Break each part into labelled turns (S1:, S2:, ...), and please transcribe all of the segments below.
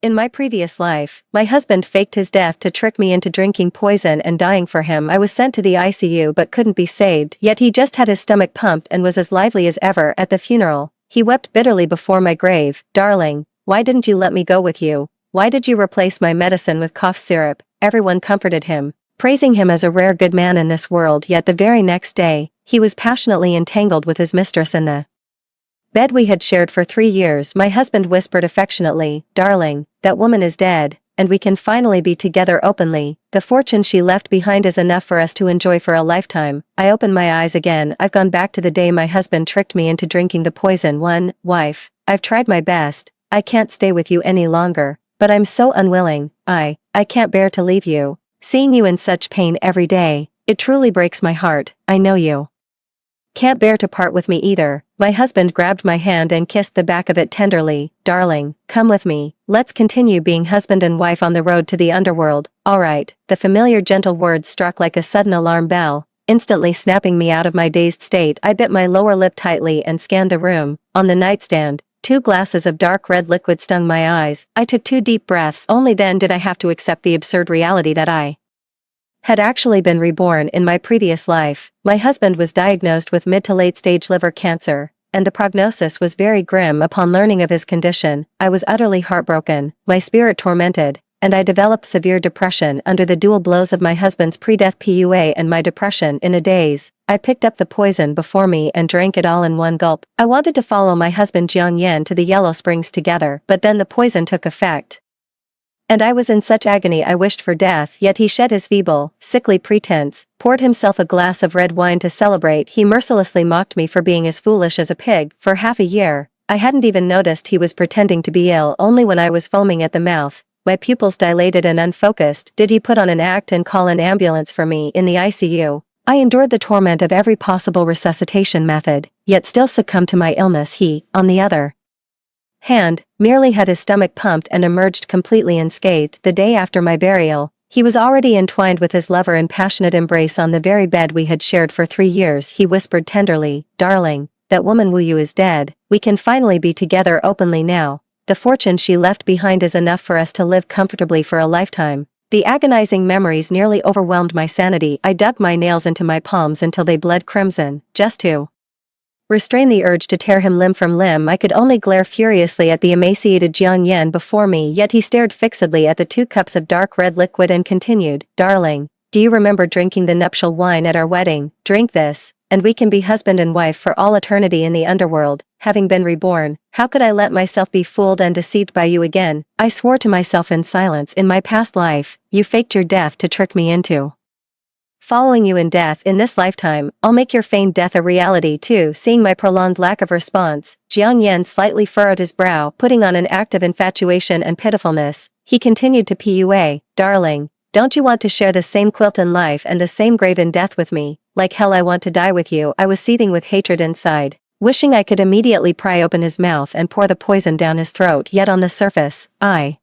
S1: In my previous life, my husband faked his death to trick me into drinking poison and dying for him. I was sent to the ICU but couldn't be saved, yet he just had his stomach pumped and was as lively as ever at the funeral. He wept bitterly before my grave. Darling, why didn't you let me go with you? Why did you replace my medicine with cough syrup? Everyone comforted him, praising him as a rare good man in this world, yet the very next day, he was passionately entangled with his mistress in the bed we had shared for 3 years. My husband whispered affectionately, "Darling, that woman is dead, and we can finally be together openly. The fortune she left behind is enough for us to enjoy for a lifetime." I opened my eyes again. I've gone back to the day my husband tricked me into drinking the poison. Wife, I've tried my best. I can't stay with you any longer, but I'm so unwilling. I can't bear to leave you. Seeing you in such pain every day, it truly breaks my heart. I know you can't bear to part with me either. My husband grabbed my hand and kissed the back of it tenderly. "Darling, come with me. Let's continue being husband and wife on the road to the underworld." "All right." The familiar gentle words struck like a sudden alarm bell, instantly snapping me out of my dazed state. I bit my lower lip tightly and scanned the room. On the nightstand, 2 glasses of dark red liquid stung my eyes. I took 2 deep breaths. Only then did I have to accept the absurd reality that I had actually been reborn in my previous life. My husband was diagnosed with mid to late stage liver cancer, and the prognosis was very grim. Upon learning of his condition, I was utterly heartbroken, my spirit tormented, and I developed severe depression under the dual blows of my husband's pre-death PUA and my depression. In a daze, I picked up the poison before me and drank it all in one gulp. I wanted to follow my husband Jiang Yan to the Yellow Springs together, but then the poison took effect, and I was in such agony I wished for death. Yet he shed his feeble, sickly pretense, poured himself a glass of red wine to celebrate. He mercilessly mocked me for being as foolish as a pig. For half a year, I hadn't even noticed he was pretending to be ill. Only when I was foaming at the mouth, my pupils dilated and unfocused, did he put on an act and call an ambulance for me. In the ICU, I endured the torment of every possible resuscitation method, yet still succumbed to my illness. He, on the other hand, merely had his stomach pumped and emerged completely unscathed. The day after my burial, he was already entwined with his lover in passionate embrace on the very bed we had shared for 3 years. He whispered tenderly, "Darling, that woman Wu Yu is dead. We can finally be together openly now. The fortune she left behind is enough for us to live comfortably for a lifetime." The agonizing memories nearly overwhelmed my sanity. I dug my nails into my palms until they bled crimson, just to restrain the urge to tear him limb from limb. I could only glare furiously at the emaciated Jiang Yan before me, yet he stared fixedly at the 2 cups of dark red liquid and continued, "Darling, do you remember drinking the nuptial wine at our wedding? Drink this, and we can be husband and wife for all eternity in the underworld." Having been reborn, how could I let myself be fooled and deceived by you again? I swore to myself in silence. In my past life, you faked your death to trick me into following you in death. In this lifetime, I'll make your feigned death a reality too. Seeing my prolonged lack of response, Jiang Yan slightly furrowed his brow, putting on an act of infatuation and pitifulness. He continued to PUA, "Darling, don't you want to share the same quilt in life and the same grave in death with me? Like hell I want to die with you." I was seething with hatred inside, wishing I could immediately pry open his mouth and pour the poison down his throat. Yet on the surface, I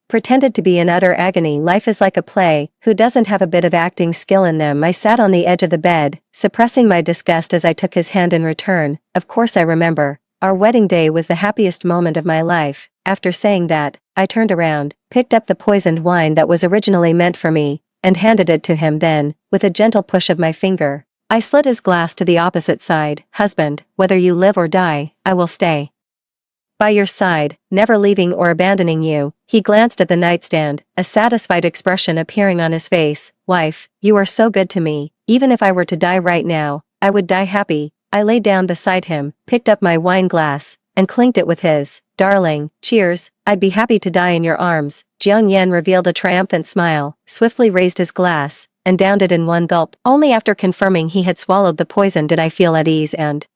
S1: pretended to be in utter agony. Life is like a play, who doesn't have a bit of acting skill in them? I sat on the edge of the bed, suppressing my disgust as I took his hand in return. "Of course I remember. Our wedding day was the happiest moment of my life." After saying that, I turned around, picked up the poisoned wine that was originally meant for me, and handed it to him. Then, with a gentle push of my finger, I slid his glass to the opposite side. "Husband, whether you live or die, I will stay by your side, never leaving or abandoning you." He glanced at the nightstand, a satisfied expression appearing on his face. "Wife, you are so good to me. Even if I were to die right now, I would die happy." I lay down beside him, picked up my wine glass, and clinked it with his. "Darling, cheers. I'd be happy to die in your arms." Jiang Yan revealed a triumphant smile, swiftly raised his glass, and downed it in one gulp. Only after confirming he had swallowed the poison did I feel at ease and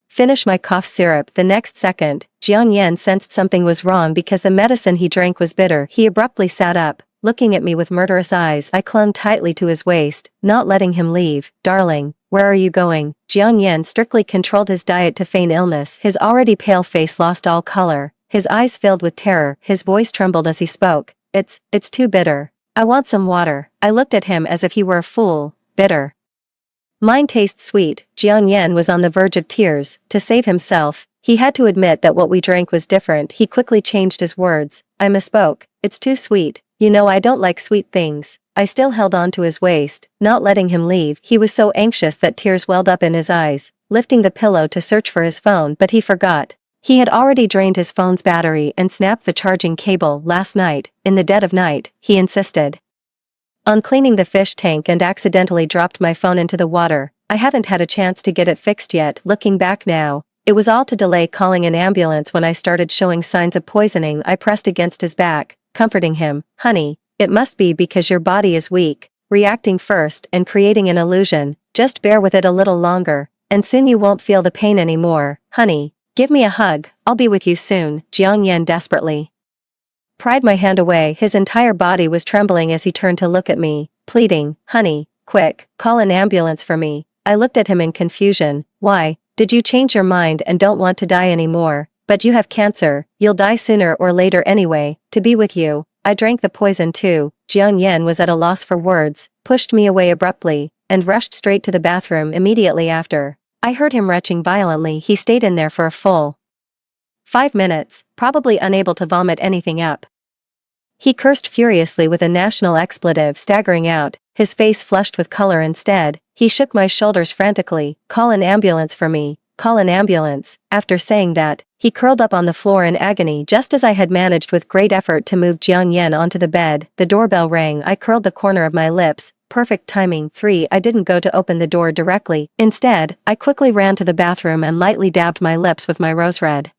S1: finish my cough syrup. The next second, Jiang Yan sensed something was wrong because the medicine he drank was bitter. He abruptly sat up, looking at me with murderous eyes. I clung tightly to his waist, not letting him leave. "Darling, where are you going?" Jiang Yan strictly controlled his diet to feign illness. His already pale face lost all color, his eyes filled with terror, his voice trembled as he spoke. It's too bitter. I want some water." I looked at him as if he were a fool. "Bitter? Mine tastes sweet." Jiang Yan was on the verge of tears. To save himself, he had to admit that what we drank was different. He quickly changed his words. I misspoke. It's too sweet. You know I don't like sweet things. I still held on to his waist, not letting him leave. He was so anxious that tears welled up in his eyes, lifting the pillow to search for his phone, but he forgot. He had already drained his phone's battery and snapped the charging cable last night, in the dead of night, he insisted. On cleaning the fish tank and accidentally dropped my phone into the water. I haven't had a chance to get it fixed yet. Looking back now, it was all to delay calling an ambulance. When I started showing signs of poisoning, I pressed against his back, comforting him. Honey, it must be because your body is weak, reacting first and creating an illusion. Just bear with it a little longer, and soon you won't feel the pain anymore. Honey, give me a hug, I'll be with you soon, Jiang Yan desperately pried my hand away. His entire body was trembling as he turned to look at me, pleading, honey, quick, call an ambulance for me. I looked at him in confusion. Why, did you change your mind and don't want to die anymore? But you have cancer, you'll die sooner or later anyway. To be with you, I drank the poison too. Jiang Yan was at a loss for words, pushed me away abruptly, and rushed straight to the bathroom immediately after. I heard him retching violently. He stayed in there for a full 5 minutes, probably unable to vomit anything up. He cursed furiously with a national expletive, staggering out, his face flushed with color. Instead, he shook my shoulders frantically. Call an ambulance for me, call an ambulance. After saying that, he curled up on the floor in agony. Just as I had managed with great effort to move Jiang Yan onto the bed, the doorbell rang. I curled the corner of my lips. Perfect timing. 3. I didn't go to open the door directly. Instead, I quickly ran to the bathroom and lightly dabbed my lips with my rose red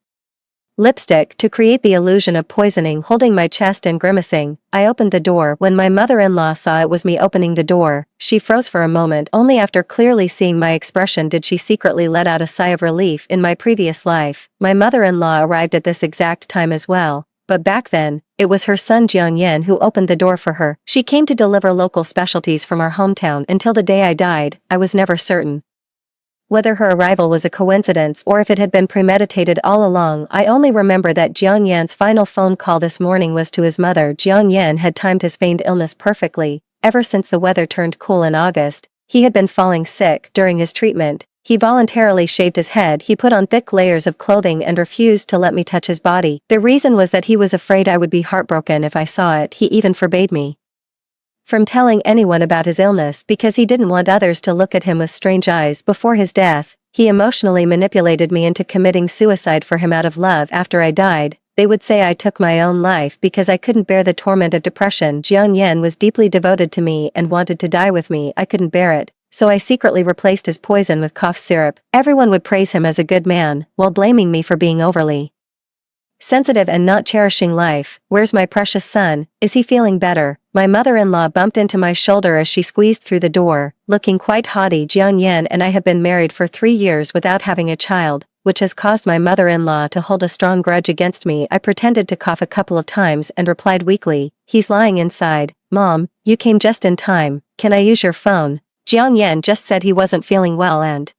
S1: lipstick to create the illusion of poisoning. Holding my chest and grimacing, I opened the door. When my mother-in-law saw it was me opening the door, she froze for a moment. Only after clearly seeing my expression did she secretly let out a sigh of relief. In my previous life, my mother-in-law arrived at this exact time as well, but back then, it was her son Jiang Yan who opened the door for her. She came to deliver local specialties from our hometown. Until the day I died, I was never certain whether her arrival was a coincidence or if it had been premeditated all along. I only remember that Jiang Yan's final phone call this morning was to his mother. Jiang Yan had timed his feigned illness perfectly. Ever since the weather turned cool in August, he had been falling sick. During his treatment, he voluntarily shaved his head. He put on thick layers of clothing and refused to let me touch his body. The reason was that he was afraid I would be heartbroken if I saw it. He even forbade me from telling anyone about his illness because he didn't want others to look at him with strange eyes. Before his death, he emotionally manipulated me into committing suicide for him out of love. After I died, they would say I took my own life because I couldn't bear the torment of depression. Jiang Yan was deeply devoted to me and wanted to die with me. I couldn't bear it, so I secretly replaced his poison with cough syrup. Everyone would praise him as a good man, while blaming me for being overly sensitive and not cherishing life. Where's my precious son? Is he feeling better? My mother-in-law bumped into my shoulder as she squeezed through the door, looking quite haughty. Jiang Yan and I have been married for 3 years without having a child, which has caused my mother-in-law to hold a strong grudge against me. I pretended to cough a couple of times and replied weakly, he's lying inside. Mom, you came just in time. Can I use your phone? Jiang Yan just said he wasn't feeling well and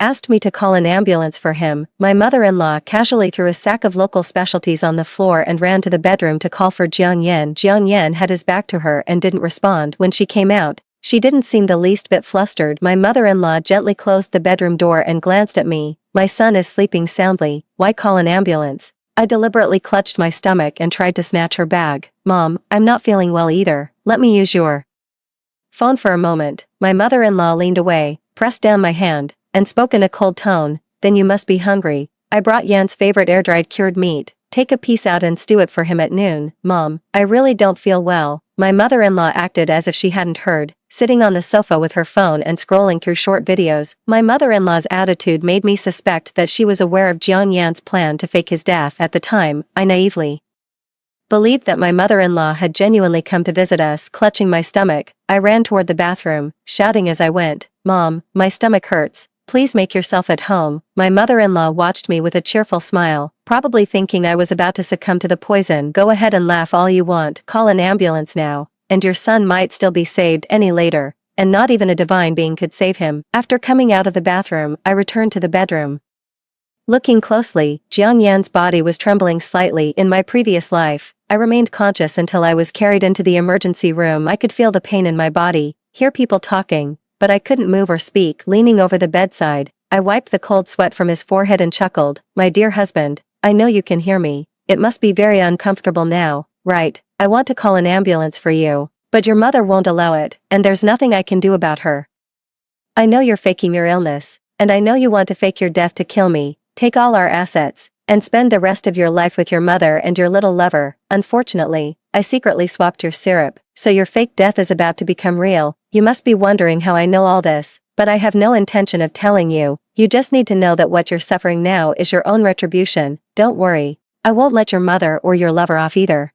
S1: asked me to call an ambulance for him. My mother-in-law casually threw a sack of local specialties on the floor and ran to the bedroom to call for Jiang Yan. Jiang Yan had his back to her and didn't respond. When she came out, she didn't seem the least bit flustered. My mother-in-law gently closed the bedroom door and glanced at me. My son is sleeping soundly. Why call an ambulance? I deliberately clutched my stomach and tried to snatch her bag. Mom, I'm not feeling well either. Let me use your phone for a moment. My mother-in-law leaned away, pressed down my hand, and spoke in a cold tone. Then you must be hungry. I brought Yan's favorite air-dried cured meat. Take a piece out and stew it for him at noon. Mom, I really don't feel well. My mother-in-law acted as if she hadn't heard, sitting on the sofa with her phone and scrolling through short videos. My mother-in-law's attitude made me suspect that she was aware of Jiang Yan's plan to fake his death. At the time, I naively believed that my mother-in-law had genuinely come to visit us. Clutching my stomach, I ran toward the bathroom, shouting as I went, Mom, my stomach hurts. Please make yourself at home. My mother-in-law watched me with a cheerful smile, probably thinking I was about to succumb to the poison. Go ahead and laugh all you want. Call an ambulance now, and your son might still be saved any later, and not even a divine being could save him. After coming out of the bathroom, I returned to the bedroom. Looking closely, Jiang Yan's body was trembling slightly. In my previous life, I remained conscious until I was carried into the emergency room. I could feel the pain in my body, hear people talking, but I couldn't move or speak. Leaning over the bedside, I wiped the cold sweat from his forehead and chuckled, My dear husband, I know you can hear me. it must be very uncomfortable now, right? I want to call an ambulance for you, but your mother won't allow it, and there's nothing I can do about her. I know you're faking your illness, and I know you want to fake your death to kill me, take all our assets, and spend the rest of your life with your mother and your little lover. Unfortunately, I secretly swapped your syrup, so your fake death is about to become real. You must be wondering how I know all this, but I have no intention of telling you. You just need to know that what you're suffering now is your own retribution. Don't worry. I won't let your mother or your lover off either.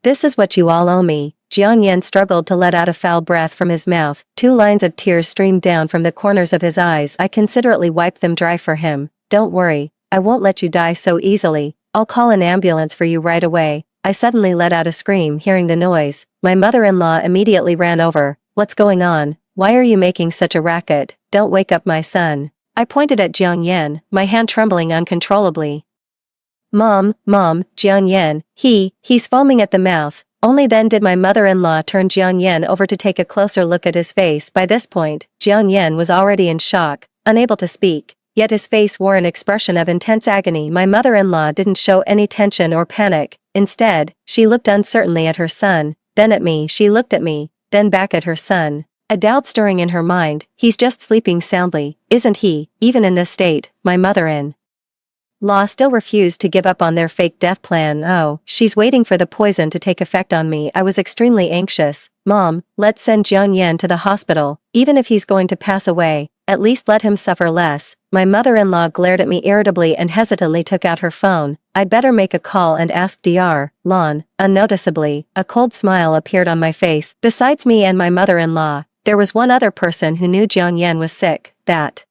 S1: This is what you all owe me. Jiang Yan struggled to let out a foul breath from his mouth. 2 lines of tears streamed down from the corners of his eyes. I considerately wiped them dry for him. Don't worry. I won't let you die so easily. I'll call an ambulance for you right away. I suddenly let out a scream hearing the noise. My mother-in-law immediately ran over. What's going on? Why are you making such a racket? Don't wake up my son. I pointed at Jiang Yan, my hand trembling uncontrollably. Mom, Jiang Yan, he's foaming at the mouth. Only then did my mother-in-law turn Jiang Yan over to take a closer look at his face. By this point, Jiang Yan was already in shock, unable to speak, yet his face wore an expression of intense agony. My mother-in-law didn't show any tension or panic. Instead, she looked uncertainly at her son, then at me. She looked at me, then back at her son. A doubt stirring in her mind. He's just sleeping soundly, isn't he? Even in this state, my mother-in-law still refused to give up on their fake death plan. Oh, she's waiting for the poison to take effect on me. I was extremely anxious. Mom, let's send Jiang Yan to the hospital. Even if he's going to pass away, at least let him suffer less. My mother-in-law glared at me irritably and hesitantly took out her phone. I'd better make a call and ask Dr. Lan. Unnoticeably, a cold smile appeared on my face. Besides me and my mother-in-law, there was one other person who knew Jiang Yan was sick. That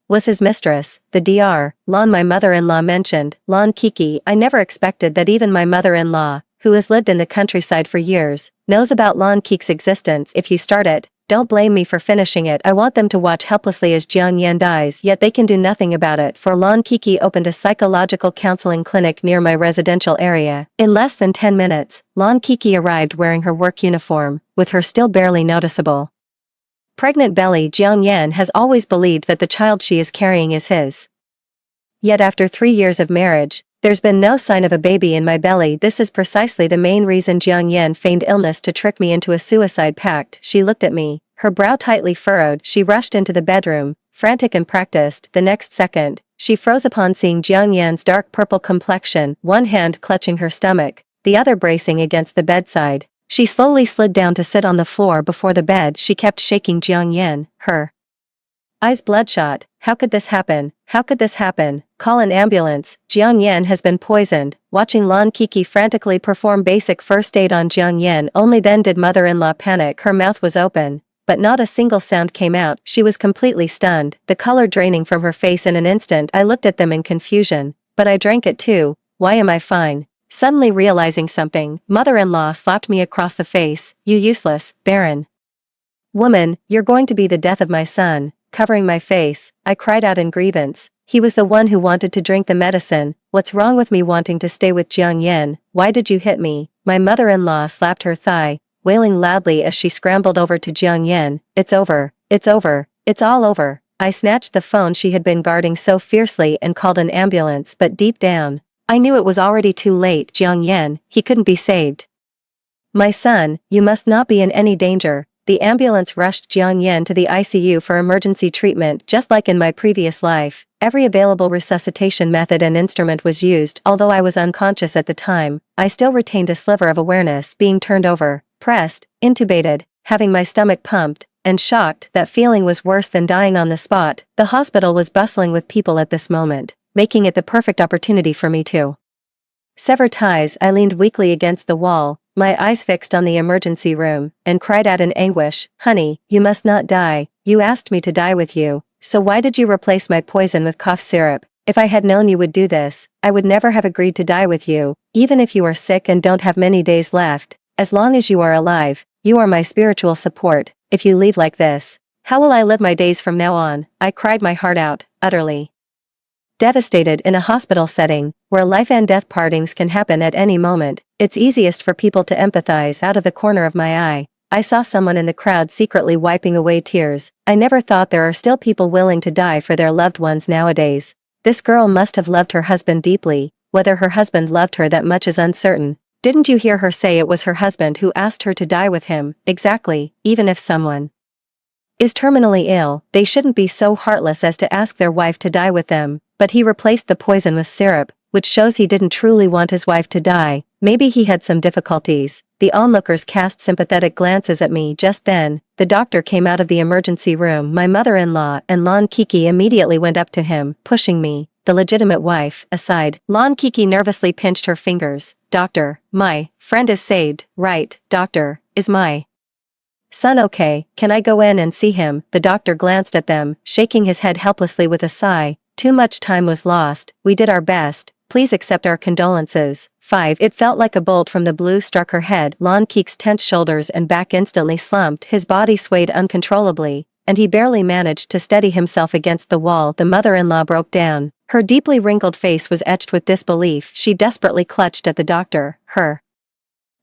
S1: was his mistress, the Dr. Lan my mother-in-law mentioned. Lan Kiki. I never expected that even my mother-in-law, who has lived in the countryside for years, knows about Lan Kiki's existence. If you start it, don't blame me for finishing it. I want them to watch helplessly as Jiang Yan dies, yet they can do nothing about it. For Lan Kiki opened a psychological counseling clinic near my residential area. In less than 10 minutes, Lan Kiki arrived wearing her work uniform, with her still barely noticeable pregnant belly. Jiang Yan has always believed that the child she is carrying is his. Yet after 3 years of marriage, there's been no sign of a baby in my belly. This is precisely the main reason Jiang Yan feigned illness to trick me into a suicide pact. She looked at me, her brow tightly furrowed. She rushed into the bedroom, frantic and practiced. The next second, she froze upon seeing Jiang Yan's dark purple complexion, one hand clutching her stomach, the other bracing against the bedside. She slowly slid down to sit on the floor before the bed. She kept shaking Jiang Yan, her eyes bloodshot. How could this happen? How could this happen? Call an ambulance. Jiang Yan has been poisoned. Watching Lan Kiki frantically perform basic first aid on Jiang Yan, only then did mother-in-law panic. Her mouth was open, but not a single sound came out. She was completely stunned, the color draining from her face in an instant. I looked at them in confusion. But I drank it too. Why am I fine? Suddenly realizing something, mother-in-law slapped me across the face. You useless, barren woman, you're going to be the death of my son. Covering my face, I cried out in grievance. He was the one who wanted to drink the medicine. What's wrong with me wanting to stay with Jiang Yan? Why did you hit me? My mother-in-law slapped her thigh, wailing loudly as she scrambled over to Jiang Yan. It's over. It's over. It's all over. I snatched the phone she had been guarding so fiercely and called an ambulance, but deep down, I knew it was already too late. Jiang Yan, he couldn't be saved. My son, you must not be in any danger. The ambulance rushed Jiang Yan to the ICU for emergency treatment. Just like in my previous life, every available resuscitation method and instrument was used. Although I was unconscious at the time, I still retained a sliver of awareness. Being turned over, pressed, intubated, having my stomach pumped, and shocked. That feeling was worse than dying on the spot. The hospital was bustling with people at this moment, making it the perfect opportunity for me to sever ties. I leaned weakly against the wall, my eyes fixed on the emergency room, and cried out in anguish, "Honey, you must not die. You asked me to die with you, so why did you replace my poison with cough syrup? If I had known you would do this, I would never have agreed to die with you. Even if you are sick and don't have many days left, as long as you are alive, you are my spiritual support. If you leave like this, how will I live my days from now on?" I cried my heart out, utterly devastated. In a hospital setting, where life and death partings can happen at any moment, it's easiest for people to empathize. Out of the corner of my eye, I saw someone in the crowd secretly wiping away tears. I never thought there are still people willing to die for their loved ones nowadays. This girl must have loved her husband deeply, whether her husband loved her that much is uncertain. Didn't you hear her say it was her husband who asked her to die with him? Exactly, even if someone is terminally ill, they shouldn't be so heartless as to ask their wife to die with them, but he replaced the poison with syrup, which shows he didn't truly want his wife to die. Maybe he had some difficulties. The onlookers cast sympathetic glances at me just then. The doctor came out of the emergency room. My mother-in-law and Lon Kiki immediately went up to him, pushing me, the legitimate wife, aside. Lon Kiki nervously pinched her fingers. Doctor, my friend is saved, right? Doctor, is my son okay? Can I go in and see him? The doctor glanced at them, shaking his head helplessly with a sigh. Too much time was lost. We did our best. Please accept our condolences. 5. It felt like a bolt from the blue struck her head. Lon Keek's tense shoulders and back instantly slumped. His body swayed uncontrollably, and he barely managed to steady himself against the wall. The mother-in-law broke down. Her deeply wrinkled face was etched with disbelief. She desperately clutched at the doctor, her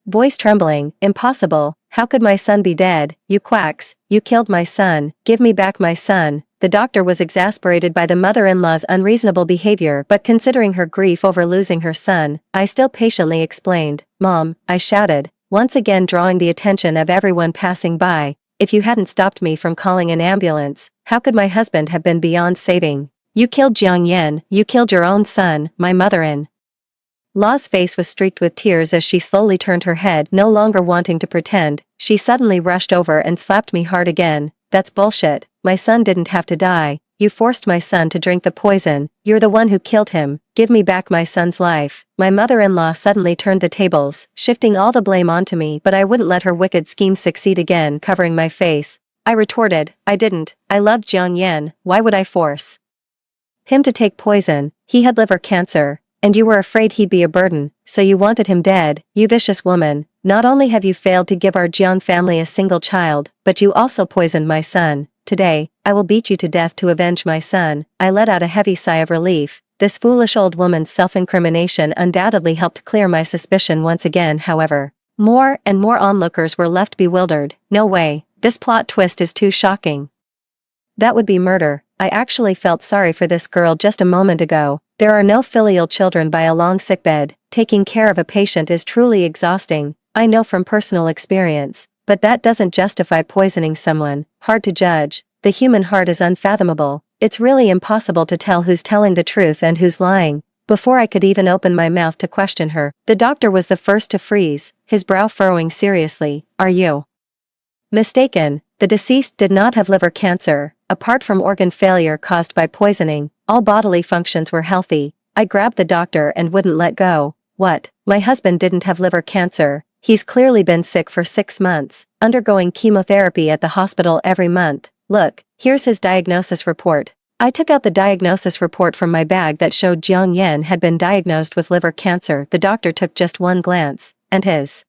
S1: voice trembling. Impossible. How could my son be dead? You quacks, you killed my son. Give me back my son. The doctor was exasperated by the mother-in-law's unreasonable behavior, but considering her grief over losing her son, I still patiently explained. Mom, I shouted, once again drawing the attention of everyone passing by. If you hadn't stopped me from calling an ambulance, how could my husband have been beyond saving? You killed Jiang Yen, you killed your own son. My mother-in-law's face was streaked with tears as she slowly turned her head, no longer wanting to pretend. She suddenly rushed over and slapped me hard again. That's bullshit. My son didn't have to die. You forced my son to drink the poison. You're the one who killed him. Give me back my son's life. My mother-in-law suddenly turned the tables, shifting all the blame onto me, but I wouldn't let her wicked scheme succeed again, covering my face. I retorted, I didn't. I loved Jiang Yen. Why would I force him to take poison? He had liver cancer, and you were afraid he'd be a burden, so you wanted him dead. You vicious woman. Not only have you failed to give our Jiang family a single child, but you also poisoned my son. Today, I will beat you to death to avenge my son. I let out a heavy sigh of relief. This foolish old woman's self-incrimination undoubtedly helped clear my suspicion once again. However, more and more onlookers were left bewildered. No way. This plot twist is too shocking. That would be murder. I actually felt sorry for this girl just a moment ago. There are no filial children by a long sickbed. Taking care of a patient is truly exhausting. I know from personal experience, but that doesn't justify poisoning someone. Hard to judge. The human heart is unfathomable. It's really impossible to tell who's telling the truth and who's lying. Before I could even open my mouth to question her, the doctor was the first to freeze, his brow furrowing seriously. Are you mistaken? The deceased did not have liver cancer. Apart from organ failure caused by poisoning, all bodily functions were healthy. I grabbed the doctor and wouldn't let go. What? My husband didn't have liver cancer. He's clearly been sick for 6 months, undergoing chemotherapy at the hospital every month. Look, here's his diagnosis report. I took out the diagnosis report from my bag that showed Jiang Yen had been diagnosed with liver cancer. The doctor took just one glance, and his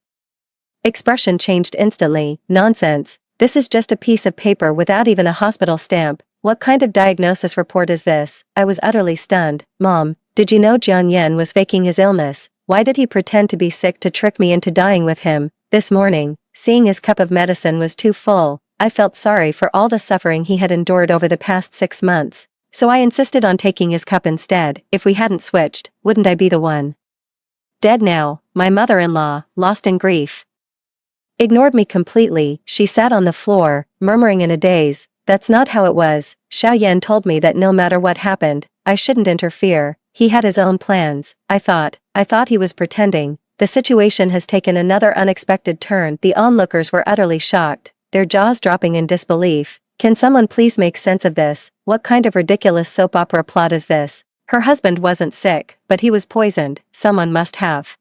S1: expression changed instantly. Nonsense. This is just a piece of paper without even a hospital stamp. What kind of diagnosis report is this? I was utterly stunned. Mom, did you know Jiang Yen was faking his illness? Why did he pretend to be sick to trick me into dying with him? This morning, seeing his cup of medicine was too full, I felt sorry for all the suffering he had endured over the past 6 months. So I insisted on taking his cup instead. If we hadn't switched, wouldn't I be the one dead now? My mother-in-law, lost in grief, ignored me completely. She sat on the floor, murmuring in a daze. That's not how it was. Xiao Yan told me that no matter what happened, I shouldn't interfere. He had his own plans. I thought he was pretending. The situation has taken another unexpected turn. The onlookers were utterly shocked, their jaws dropping in disbelief. Can someone please make sense of this? What kind of ridiculous soap opera plot is this? Her husband wasn't sick, but he was poisoned. Someone must have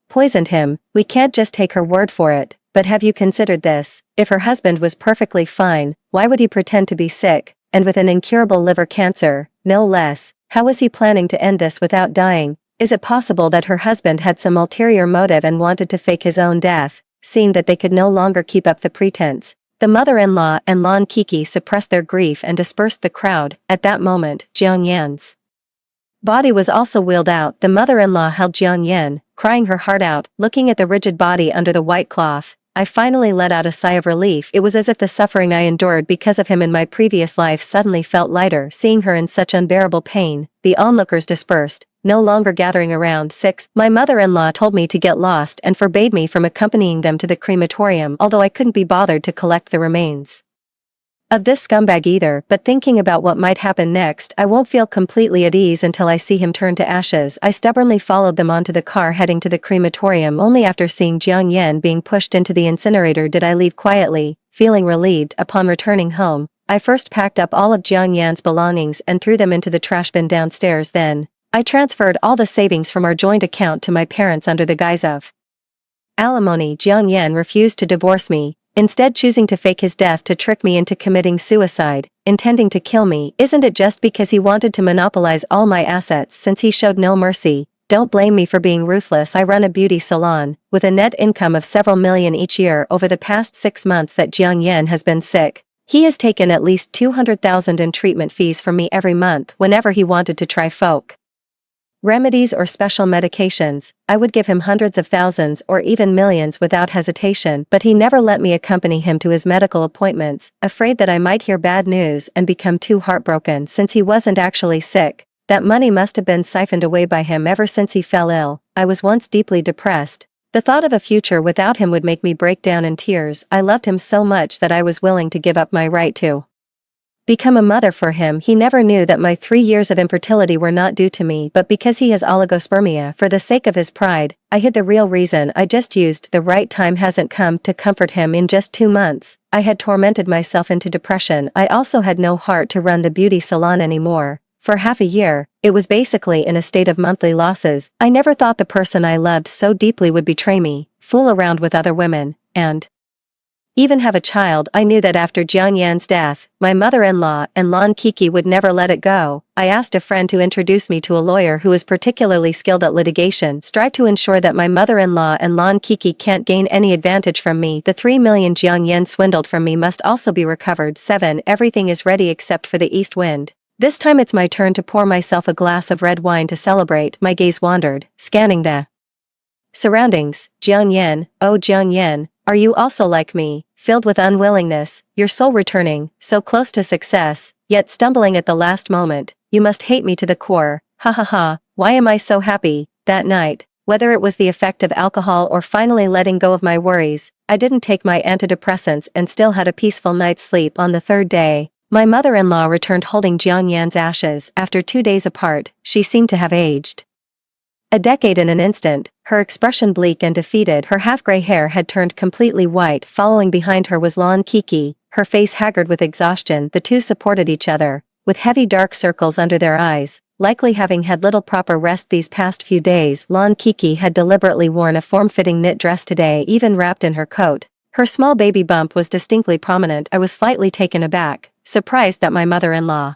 S1: poisoned him. We can't just take her word for it. But have you considered this? If her husband was perfectly fine, why would he pretend to be sick, and with an incurable liver cancer, no less? How was he planning to end this without dying? Is it possible that her husband had some ulterior motive and wanted to fake his own death, seeing that they could no longer keep up the pretense? The mother-in-law and Lon Kiki suppressed their grief and dispersed the crowd. At that moment, Jiang Yan's body was also wheeled out. The mother-in-law held Jiang Yan, crying her heart out, looking at the rigid body under the white cloth. I finally let out a sigh of relief. It was as if the suffering I endured because of him in my previous life suddenly felt lighter. Seeing her in such unbearable pain, the onlookers dispersed, no longer gathering around. 6. My mother-in-law told me to get lost and forbade me from accompanying them to the crematorium, although I couldn't be bothered to collect the remains of this scumbag either. But thinking about what might happen next, I won't feel completely at ease until I see him turn to ashes. I stubbornly followed them onto the car heading to the crematorium. Only after seeing Jiang Yan being pushed into the incinerator did I leave quietly, feeling relieved. Upon returning home, I first packed up all of Jiang Yan's belongings and threw them into the trash bin downstairs. Then, I transferred all the savings from our joint account to my parents under the guise of alimony. Jiang Yan refused to divorce me, instead choosing to fake his death to trick me into committing suicide, intending to kill me. Isn't it just because he wanted to monopolize all my assets since he showed no mercy? Don't blame me for being ruthless. I run a beauty salon, with a net income of several million each year. Over the past 6 months that Jiang Yan has been sick, he has taken at least 200,000 in treatment fees from me every month whenever he wanted to try folk remedies or special medications. I would give him hundreds of thousands or even millions without hesitation, but he never let me accompany him to his medical appointments, afraid that I might hear bad news and become too heartbroken. Since he wasn't actually sick, that money must have been siphoned away by him ever since he fell ill. I was once deeply depressed. The thought of a future without him would make me break down in tears. I loved him so much that I was willing to give up my right to become a mother for him. He never knew that my 3 years of infertility were not due to me, but because he has oligospermia. For the sake of his pride, I hid the real reason. I just used the right time hasn't come to comfort him. In just 2 months, I had tormented myself into depression. I also had no heart to run the beauty salon anymore. For half a year, it was basically in a state of monthly losses. I never thought the person I loved so deeply would betray me, fool around with other women, and even have a child. I knew that after Jiang Yan's death, my mother-in-law and Lan Kiki would never let it go. I asked a friend to introduce me to a lawyer who is particularly skilled at litigation. Strive to ensure that my mother-in-law and Lan Kiki can't gain any advantage from me. The 3 million Jiang Yan swindled from me must also be recovered. 7. Everything is ready except for the east wind. This time it's my turn to pour myself a glass of red wine to celebrate. My gaze wandered, scanning the surroundings. Jiang Yan, oh Jiang Yan, are you also like me, filled with unwillingness, your soul returning, so close to success, yet stumbling at the last moment? You must hate me to the core. Ha ha ha, why am I so happy? That night, whether it was the effect of alcohol or finally letting go of my worries, I didn't take my antidepressants and still had a peaceful night's sleep. On the 3rd day, my mother-in-law returned holding Jiang Yan's ashes. After 2 days apart, she seemed to have aged a decade in an instant. Her expression bleak and defeated. Her half-gray hair had turned completely white. Following behind her was Lan Kiki, her face haggard with exhaustion. The two supported each other, with heavy dark circles under their eyes, likely having had little proper rest these past few days. Lan Kiki had deliberately worn a form-fitting knit dress today, even wrapped in her coat. Her small baby bump was distinctly prominent. I was slightly taken aback, surprised that my mother-in-law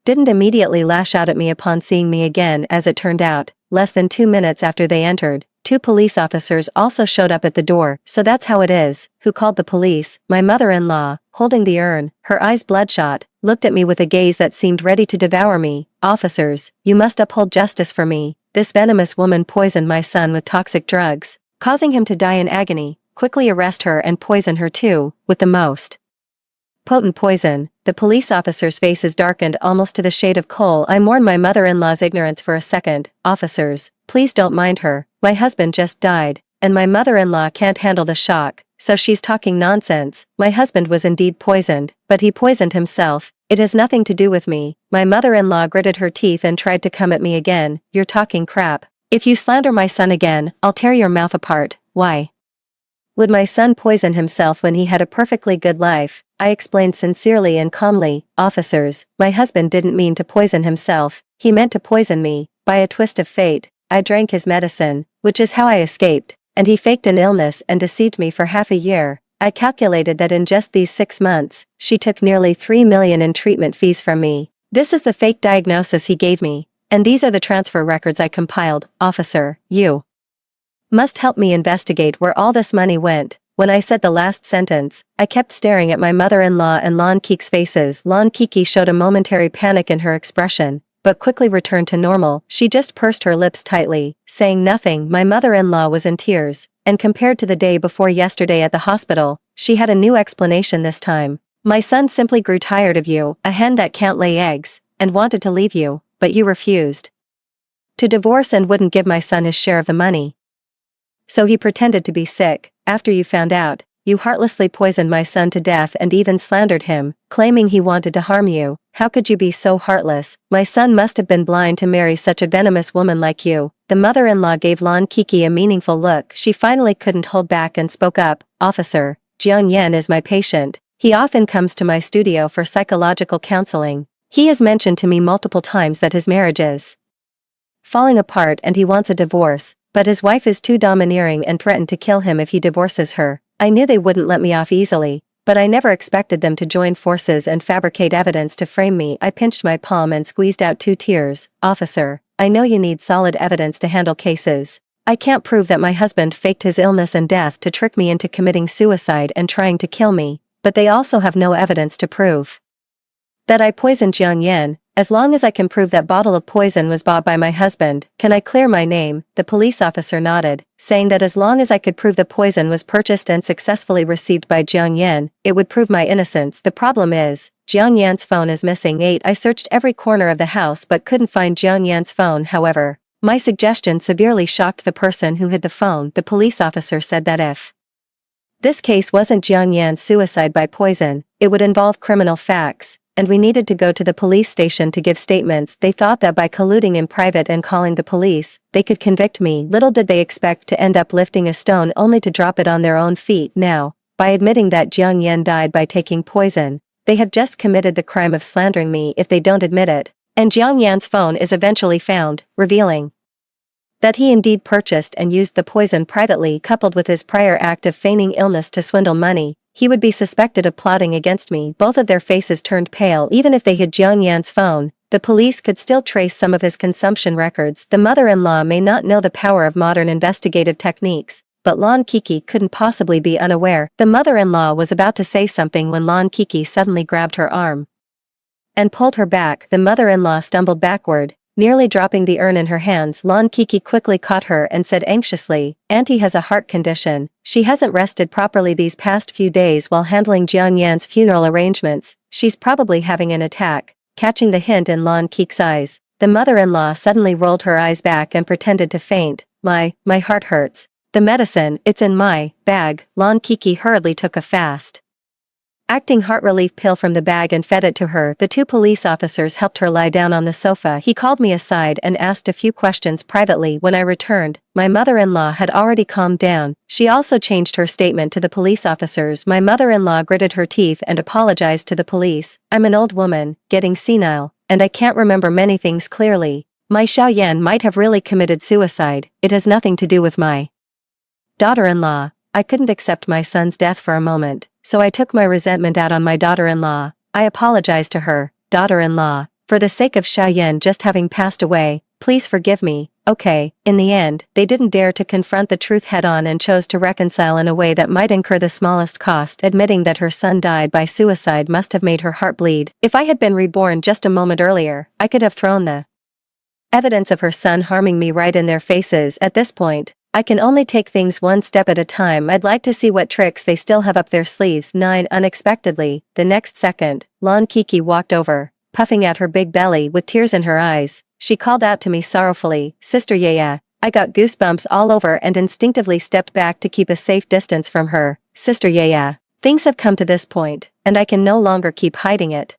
S1: didn't immediately lash out at me upon seeing me again. As it turned out, less than 2 minutes after they entered, 2 police officers also showed up at the door. So that's how it is. Who called the police? My mother-in-law, holding the urn, her eyes bloodshot, looked at me with a gaze that seemed ready to devour me. Officers, you must uphold justice for me. This venomous woman poisoned my son with toxic drugs, causing him to die in agony. Quickly arrest her and poison her too, with the most potent poison. The police officers' faces darkened almost to the shade of coal. I mourned my mother-in-law's ignorance for a second. Officers, please don't mind her. My husband just died, and my mother-in-law can't handle the shock, so she's talking nonsense. My husband was indeed poisoned, but he poisoned himself. It has nothing to do with me. My mother-in-law gritted her teeth and tried to come at me again. You're talking crap. If you slander my son again, I'll tear your mouth apart. Why would my son poison himself when he had a perfectly good life? I explained sincerely and calmly. Officers, my husband didn't mean to poison himself. He meant to poison me. By a twist of fate, I drank his medicine, which is how I escaped, and he faked an illness and deceived me for half a year. I calculated that in just these 6 months, she took nearly 3 million in treatment fees from me. This is the fake diagnosis he gave me, and these are the transfer records I compiled. Officer, you must help me investigate where all this money went. When I said the last sentence, I kept staring at my mother-in-law and Lan Kiki's faces. Lan Kiki showed a momentary panic in her expression, but quickly returned to normal. She just pursed her lips tightly, saying nothing. My mother-in-law was in tears, and compared to the day before yesterday at the hospital, she had a new explanation this time. My son simply grew tired of you, a hen that can't lay eggs, and wanted to leave you, but you refused to divorce and wouldn't give my son his share of the money. So he pretended to be sick. After you found out, you heartlessly poisoned my son to death and even slandered him, claiming he wanted to harm you. How could you be so heartless? My son must have been blind to marry such a venomous woman like you. The mother-in-law gave Lan Kiki a meaningful look. She finally couldn't hold back and spoke up. Officer, Jiang Yan is my patient. He often comes to my studio for psychological counseling. He has mentioned to me multiple times that his marriage is falling apart and he wants a divorce, but his wife is too domineering and threatened to kill him if he divorces her. I knew they wouldn't let me off easily, but I never expected them to join forces and fabricate evidence to frame me. I pinched my palm and squeezed out 2 tears. Officer, I know you need solid evidence to handle cases. I can't prove that my husband faked his illness and death to trick me into committing suicide and trying to kill me, but they also have no evidence to prove that I poisoned Jiang Yan. As long as I can prove that bottle of poison was bought by my husband, can I clear my name? The police officer nodded, saying that as long as I could prove the poison was purchased and successfully received by Jiang Yan, it would prove my innocence. The problem is, Jiang Yan's phone is missing. I searched every corner of the house but couldn't find Jiang Yan's phone. However, my suggestion severely shocked the person who hid the phone. The police officer said that if this case wasn't Jiang Yan's suicide by poison, it would involve criminal facts, and we needed to go to the police station to give statements. They thought that by colluding in private and calling the police, they could convict me. Little did they expect to end up lifting a stone only to drop it on their own feet. Now, by admitting that Jiang Yan died by taking poison, they have just committed the crime of slandering me if they don't admit it, and Jiang Yan's phone is eventually found, revealing that he indeed purchased and used the poison privately. Coupled with his prior act of feigning illness to swindle money, he would be suspected of plotting against me. Both of their faces turned pale. Even if they hid Jiang Yan's phone, the police could still trace some of his consumption records. The mother-in-law may not know the power of modern investigative techniques, but Lan Kiki couldn't possibly be unaware. The mother-in-law was about to say something when Lan Kiki suddenly grabbed her arm and pulled her back. The mother-in-law stumbled backward, nearly dropping the urn in her hands. Lan Kiki quickly caught her and said anxiously, "Auntie has a heart condition. She hasn't rested properly these past few days while handling Jiang Yan's funeral arrangements. She's probably having an attack." Catching the hint in Lan Kiki's eyes, the mother-in-law suddenly rolled her eyes back and pretended to faint. My heart hurts. The medicine, it's in my bag." Lan Kiki hurriedly took a fast acting heart relief pill from the bag and fed it to her. The 2 police officers helped her lie down on the sofa. He called me aside and asked a few questions privately. When I returned, my mother-in-law had already calmed down. She also changed her statement to the police officers. My mother-in-law gritted her teeth and apologized to the police. "I'm an old woman, getting senile, and I can't remember many things clearly. My Xiao Yan might have really committed suicide. It has nothing to do with my daughter-in-law." I couldn't accept my son's death for a moment, so I took my resentment out on my daughter-in-law. I apologized to her. "Daughter-in-law, for the sake of Xiao Yan just having passed away, please forgive me." Okay. In the end, they didn't dare to confront the truth head-on and chose to reconcile in a way that might incur the smallest cost. Admitting that her son died by suicide must have made her heart bleed. If I had been reborn just a moment earlier, I could have thrown the evidence of her son harming me right in their faces. At this point, I can only take things one step at a time. I'd like to see what tricks they still have up their sleeves. 9. Unexpectedly, the next second, Lan Kiki walked over, puffing out her big belly with tears in her eyes. She called out to me sorrowfully, "Sister Yaya." I got goosebumps all over and instinctively stepped back to keep a safe distance from her. "Sister Yaya, things have come to this point, and I can no longer keep hiding it.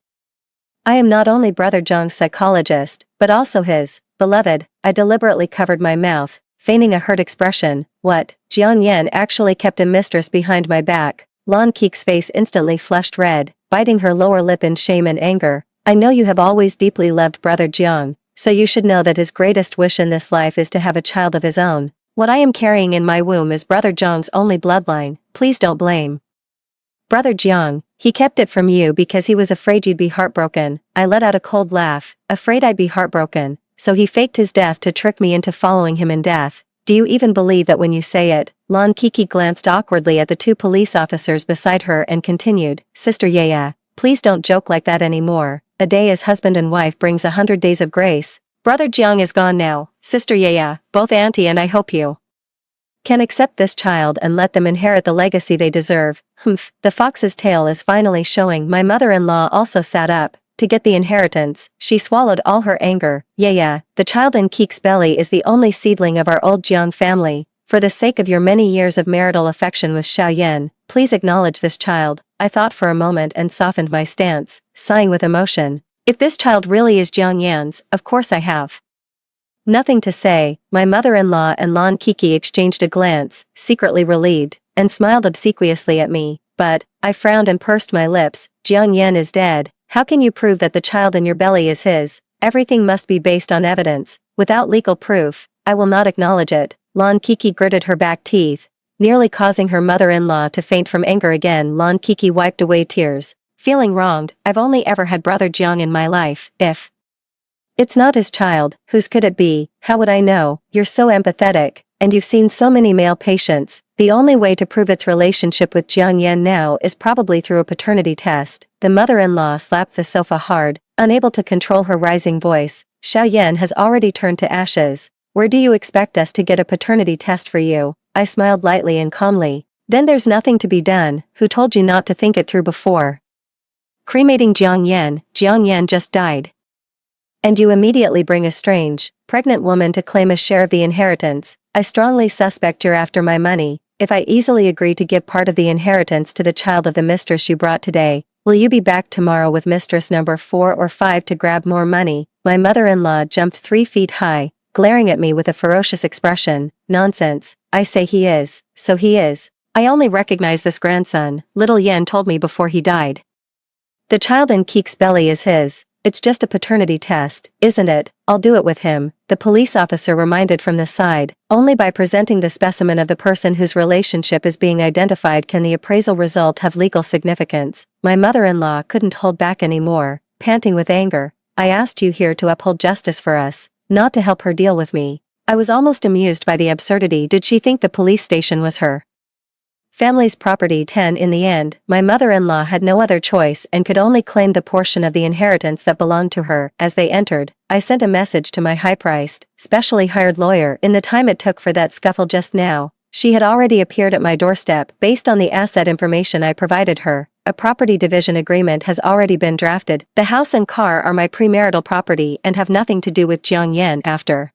S1: I am not only Brother Zhang's psychologist, but also his beloved." I deliberately covered my mouth, feigning a hurt expression. "What? Jiang Yan actually kept a mistress behind my back?" Lan Kiki's face instantly flushed red, biting her lower lip in shame and anger. "I know you have always deeply loved Brother Jiang, so you should know that his greatest wish in this life is to have a child of his own. What I am carrying in my womb is Brother Jiang's only bloodline. Please don't blame Brother Jiang. He kept it from you because he was afraid you'd be heartbroken." I let out a cold laugh. "Afraid I'd be heartbroken? So he faked his death to trick me into following him in death. Do you even believe that when you say it?" Lan Kiki glanced awkwardly at the 2 police officers beside her and continued, "Sister Yaya, please don't joke like that anymore. A day as husband and wife brings 100 days of grace. Brother Jiang is gone now. Sister Yaya, both auntie and I hope you Can accept this child and let them inherit the legacy they deserve. Humph, the fox's tail is finally showing. My mother-in-law also sat up. To get the inheritance, she swallowed all her anger. Yeah, the child in Keek's belly is the only seedling of our old Jiang family. For the sake of your many years of marital affection with Xiaoyan, please acknowledge this child. I thought for a moment and softened my stance, sighing with emotion. If this child really is Jiang Yan's, of course I have nothing to say. My mother-in-law and Lan Kiki exchanged a glance, secretly relieved, and smiled obsequiously at me. But, I frowned and pursed my lips. Jiang Yan is dead. How can you prove that the child in your belly is his? Everything must be based on evidence. Without legal proof, I will not acknowledge it. Lan Kiki gritted her back teeth, nearly causing her mother-in-law to faint from anger again. Lan Kiki wiped away tears. Feeling wronged, I've only ever had brother Jiang in my life. If it's not his child, whose could it be? How would I know? You're so empathetic, and you've seen so many male patients. The only way to prove its relationship with Jiang Yan now is probably through a paternity test. The mother-in-law slapped the sofa hard, unable to control her rising voice. Xiaoyan has already turned to ashes. Where do you expect us to get a paternity test for you? I smiled lightly and calmly. Then there's nothing to be done. Who told you not to think it through before cremating Jiang Yan? Jiang Yan just died. And you immediately bring a strange, pregnant woman to claim a share of the inheritance. I strongly suspect you're after my money. If I easily agree to give part of the inheritance to the child of the mistress you brought today, will you be back tomorrow with mistress number 4 or 5 to grab more money? My mother-in-law jumped 3 feet high, glaring at me with a ferocious expression. Nonsense. I say he is, so he is. I only recognize this grandson, little Yan told me before he died. The child in Keek's belly is his. It's just a paternity test, isn't it? I'll do it with him, the police officer reminded from the side. Only by presenting the specimen of the person whose relationship is being identified can the appraisal result have legal significance. My mother-in-law couldn't hold back anymore, panting with anger. I asked you here to uphold justice for us, not to help her deal with me. I was almost amused by the absurdity. Did she think the police station was her family's property? 10 In the end, my mother-in-law had no other choice and could only claim the portion of the inheritance that belonged to her. As they entered, I sent a message to my high-priced, specially hired lawyer. In the time it took for that scuffle just now, she had already appeared at my doorstep. Based on the asset information I provided her, a property division agreement has already been drafted. The house and car are my premarital property and have nothing to do with Jiang Yan. After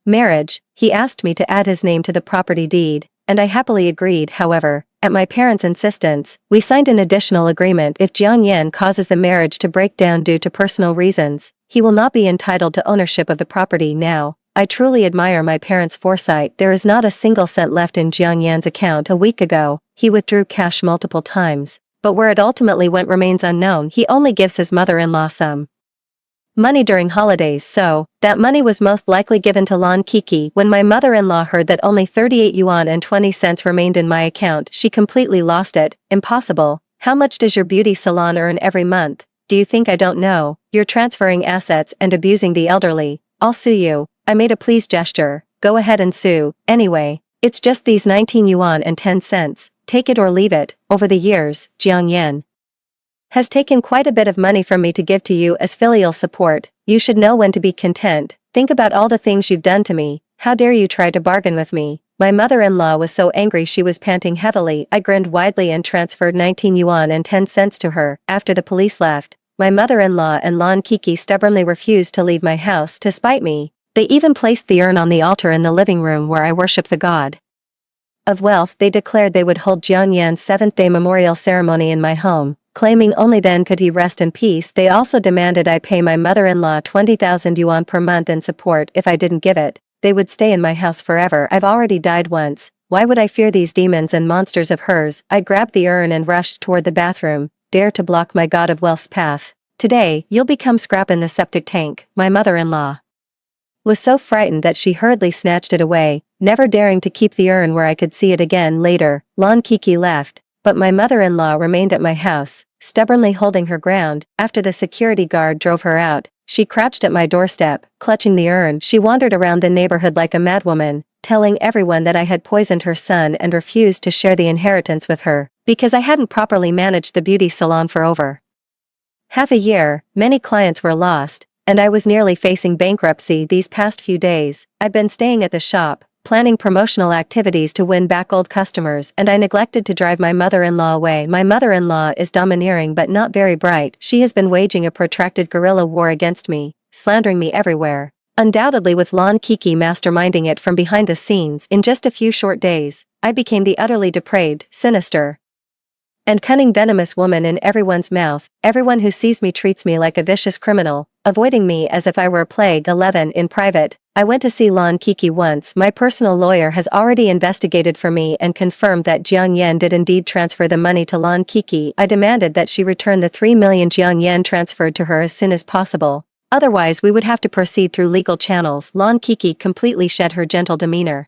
S1: marriage, he asked me to add his name to the property deed, and I happily agreed. However, at my parents' insistence, we signed an additional agreement. If Jiang Yan causes the marriage to break down due to personal reasons, he will not be entitled to ownership of the property. Now, I truly admire my parents' foresight. There is not a single cent left in Jiang Yan's account. A week ago, he withdrew cash multiple times, but where it ultimately went remains unknown. He only gives his mother-in-law some money during holidays, so that money was most likely given to Lan Kiki. When my mother-in-law heard that only 38 yuan and 20 cents remained in my account, she completely lost it. Impossible. How much does your beauty salon earn every month? Do you think I don't know? You're transferring assets and abusing the elderly. I'll sue you. I made a please gesture. Go ahead and sue. Anyway, it's just these 19 yuan and 10 cents. Take it or leave it. Over the years, Jiang Yan has taken quite a bit of money from me to give to you as filial support. You should know when to be content. Think about all the things you've done to me. How dare you try to bargain with me? My mother-in-law was so angry she was panting heavily. I grinned widely and transferred 19 yuan and 10 cents to her. After the police left, my mother-in-law and Lan Kiki stubbornly refused to leave my house to spite me. They even placed the urn on the altar in the living room where I worship the god of wealth. They declared they would hold Jiang Yan's 7th-day memorial ceremony in my home, claiming only then could he rest in peace. They also demanded I pay my mother-in-law 20,000 yuan per month in support. If I didn't give it, they would stay in my house forever. I've already died once. Why would I fear these demons and monsters of hers? I grabbed the urn and rushed toward the bathroom. Dare to block my god of wealth's path. Today, you'll become scrap in the septic tank. My mother-in-law was so frightened that she hurriedly snatched it away, never daring to keep the urn where I could see it again later. Lan Kiki left, but my mother-in-law remained at my house, stubbornly holding her ground. After the security guard drove her out, she crouched at my doorstep, clutching the urn. She wandered around the neighborhood like a madwoman, telling everyone that I had poisoned her son and refused to share the inheritance with her, because I hadn't properly managed the beauty salon for over half a year. Many clients were lost, and I was nearly facing bankruptcy these past few days. I've been staying at the shop, planning promotional activities to win back old customers, and I neglected to drive my mother-in-law away. My mother-in-law is domineering but not very bright. She has been waging a protracted guerrilla war against me, slandering me everywhere. Undoubtedly with Lon Kiki masterminding it from behind the scenes. In just a few short days, I became the utterly depraved, sinister, and cunning venomous woman in everyone's mouth. Everyone who sees me treats me like a vicious criminal, avoiding me as if I were a plague. 11. In private, I went to see Lon Kiki once. My personal lawyer has already investigated for me and confirmed that Jiang Yan did indeed transfer the money to Lon Kiki. I demanded that she return the 3 million Jiang Yan transferred to her as soon as possible. Otherwise we would have to proceed through legal channels. Lon Kiki completely shed her gentle demeanor.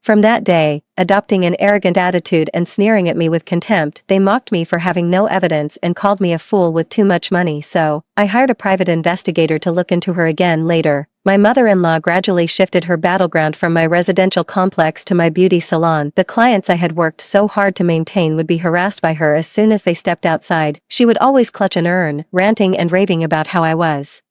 S1: From that day, adopting an arrogant attitude and sneering at me with contempt, they mocked me for having no evidence and called me a fool with too much money. So, I hired a private investigator to look into her again later. My mother-in-law gradually shifted her battleground from my residential complex to my beauty salon. The clients I had worked so hard to maintain would be harassed by her as soon as they stepped outside. She would always clutch an urn, ranting and raving about how I was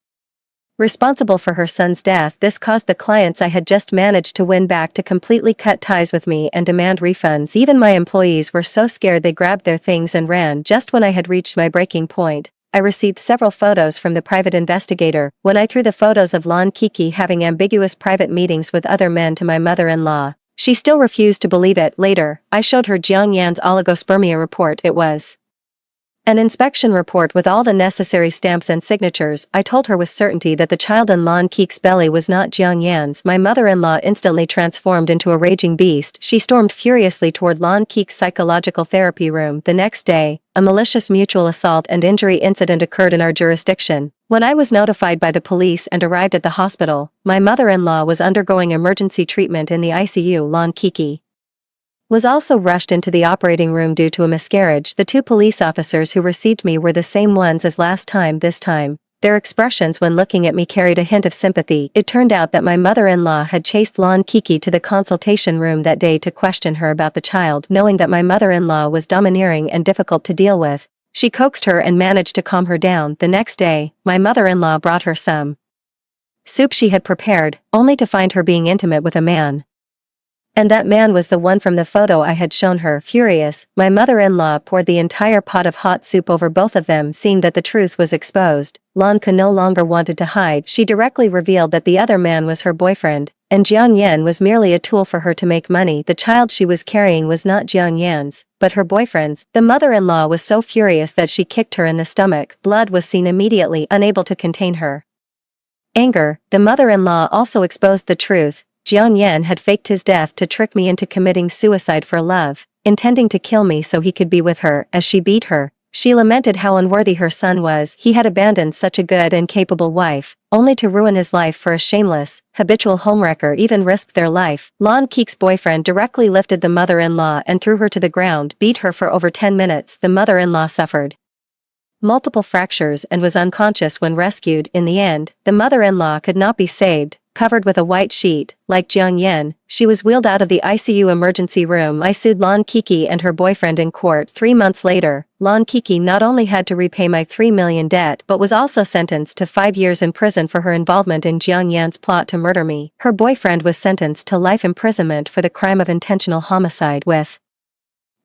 S1: responsible for her son's death. This caused the clients I had just managed to win back to completely cut ties with me and demand refunds. Even my employees were so scared they grabbed their things and ran. Just when I had reached my breaking point, I received several photos from the private investigator. When I threw the photos of Lon Kiki having ambiguous private meetings with other men to my mother-in-law, she still refused to believe it. Later, I showed her Jiang Yan's oligospermia report. It was an inspection report with all the necessary stamps and signatures. I told her with certainty that the child in Lon Kiki's belly was not Jiang Yan's. My mother-in-law instantly transformed into a raging beast. She stormed furiously toward Lon Kiki's psychological therapy room. The next day, a malicious mutual assault and injury incident occurred in our jurisdiction. When I was notified by the police and arrived at the hospital, my mother-in-law was undergoing emergency treatment in the ICU. Lon Kiki was also rushed into the operating room due to a miscarriage. The 2 police officers who received me were the same ones as last time. This time, their expressions when looking at me carried a hint of sympathy. It turned out that my mother-in-law had chased Lon Kiki to the consultation room that day to question her about the child. Knowing that my mother-in-law was domineering and difficult to deal with, she coaxed her and managed to calm her down. The next day, my mother-in-law brought her some soup she had prepared, only to find her being intimate with a man. And that man was the one from the photo I had shown her. Furious, my mother-in-law poured the entire pot of hot soup over both of them. Seeing that the truth was exposed, Lon Ka no longer wanted to hide. She directly revealed that the other man was her boyfriend, and Jiang Yan was merely a tool for her to make money. The child she was carrying was not Jiang Yan's, but her boyfriend's. The mother-in-law was so furious that she kicked her in the stomach. Blood was seen immediately. Unable to contain her anger, the mother-in-law also exposed the truth. Jiang Yan had faked his death to trick me into committing suicide for love, intending to kill me so he could be with her. As she beat her, she lamented how unworthy her son was. He had abandoned such a good and capable wife, only to ruin his life for a shameless, habitual homewrecker. Even risked their life. Lon Kiki's boyfriend directly lifted the mother-in-law and threw her to the ground, beat her for over 10 minutes. The mother-in-law suffered multiple fractures and was unconscious when rescued. In the end, the mother-in-law could not be saved. Covered with a white sheet, like Jiang Yan, she was wheeled out of the ICU emergency room. I sued Lon Kiki and her boyfriend in court. 3 months later, Lon Kiki not only had to repay my 3 million debt but was also sentenced to 5 years in prison for her involvement in Jiang Yan's plot to murder me. Her boyfriend was sentenced to life imprisonment for the crime of intentional homicide. With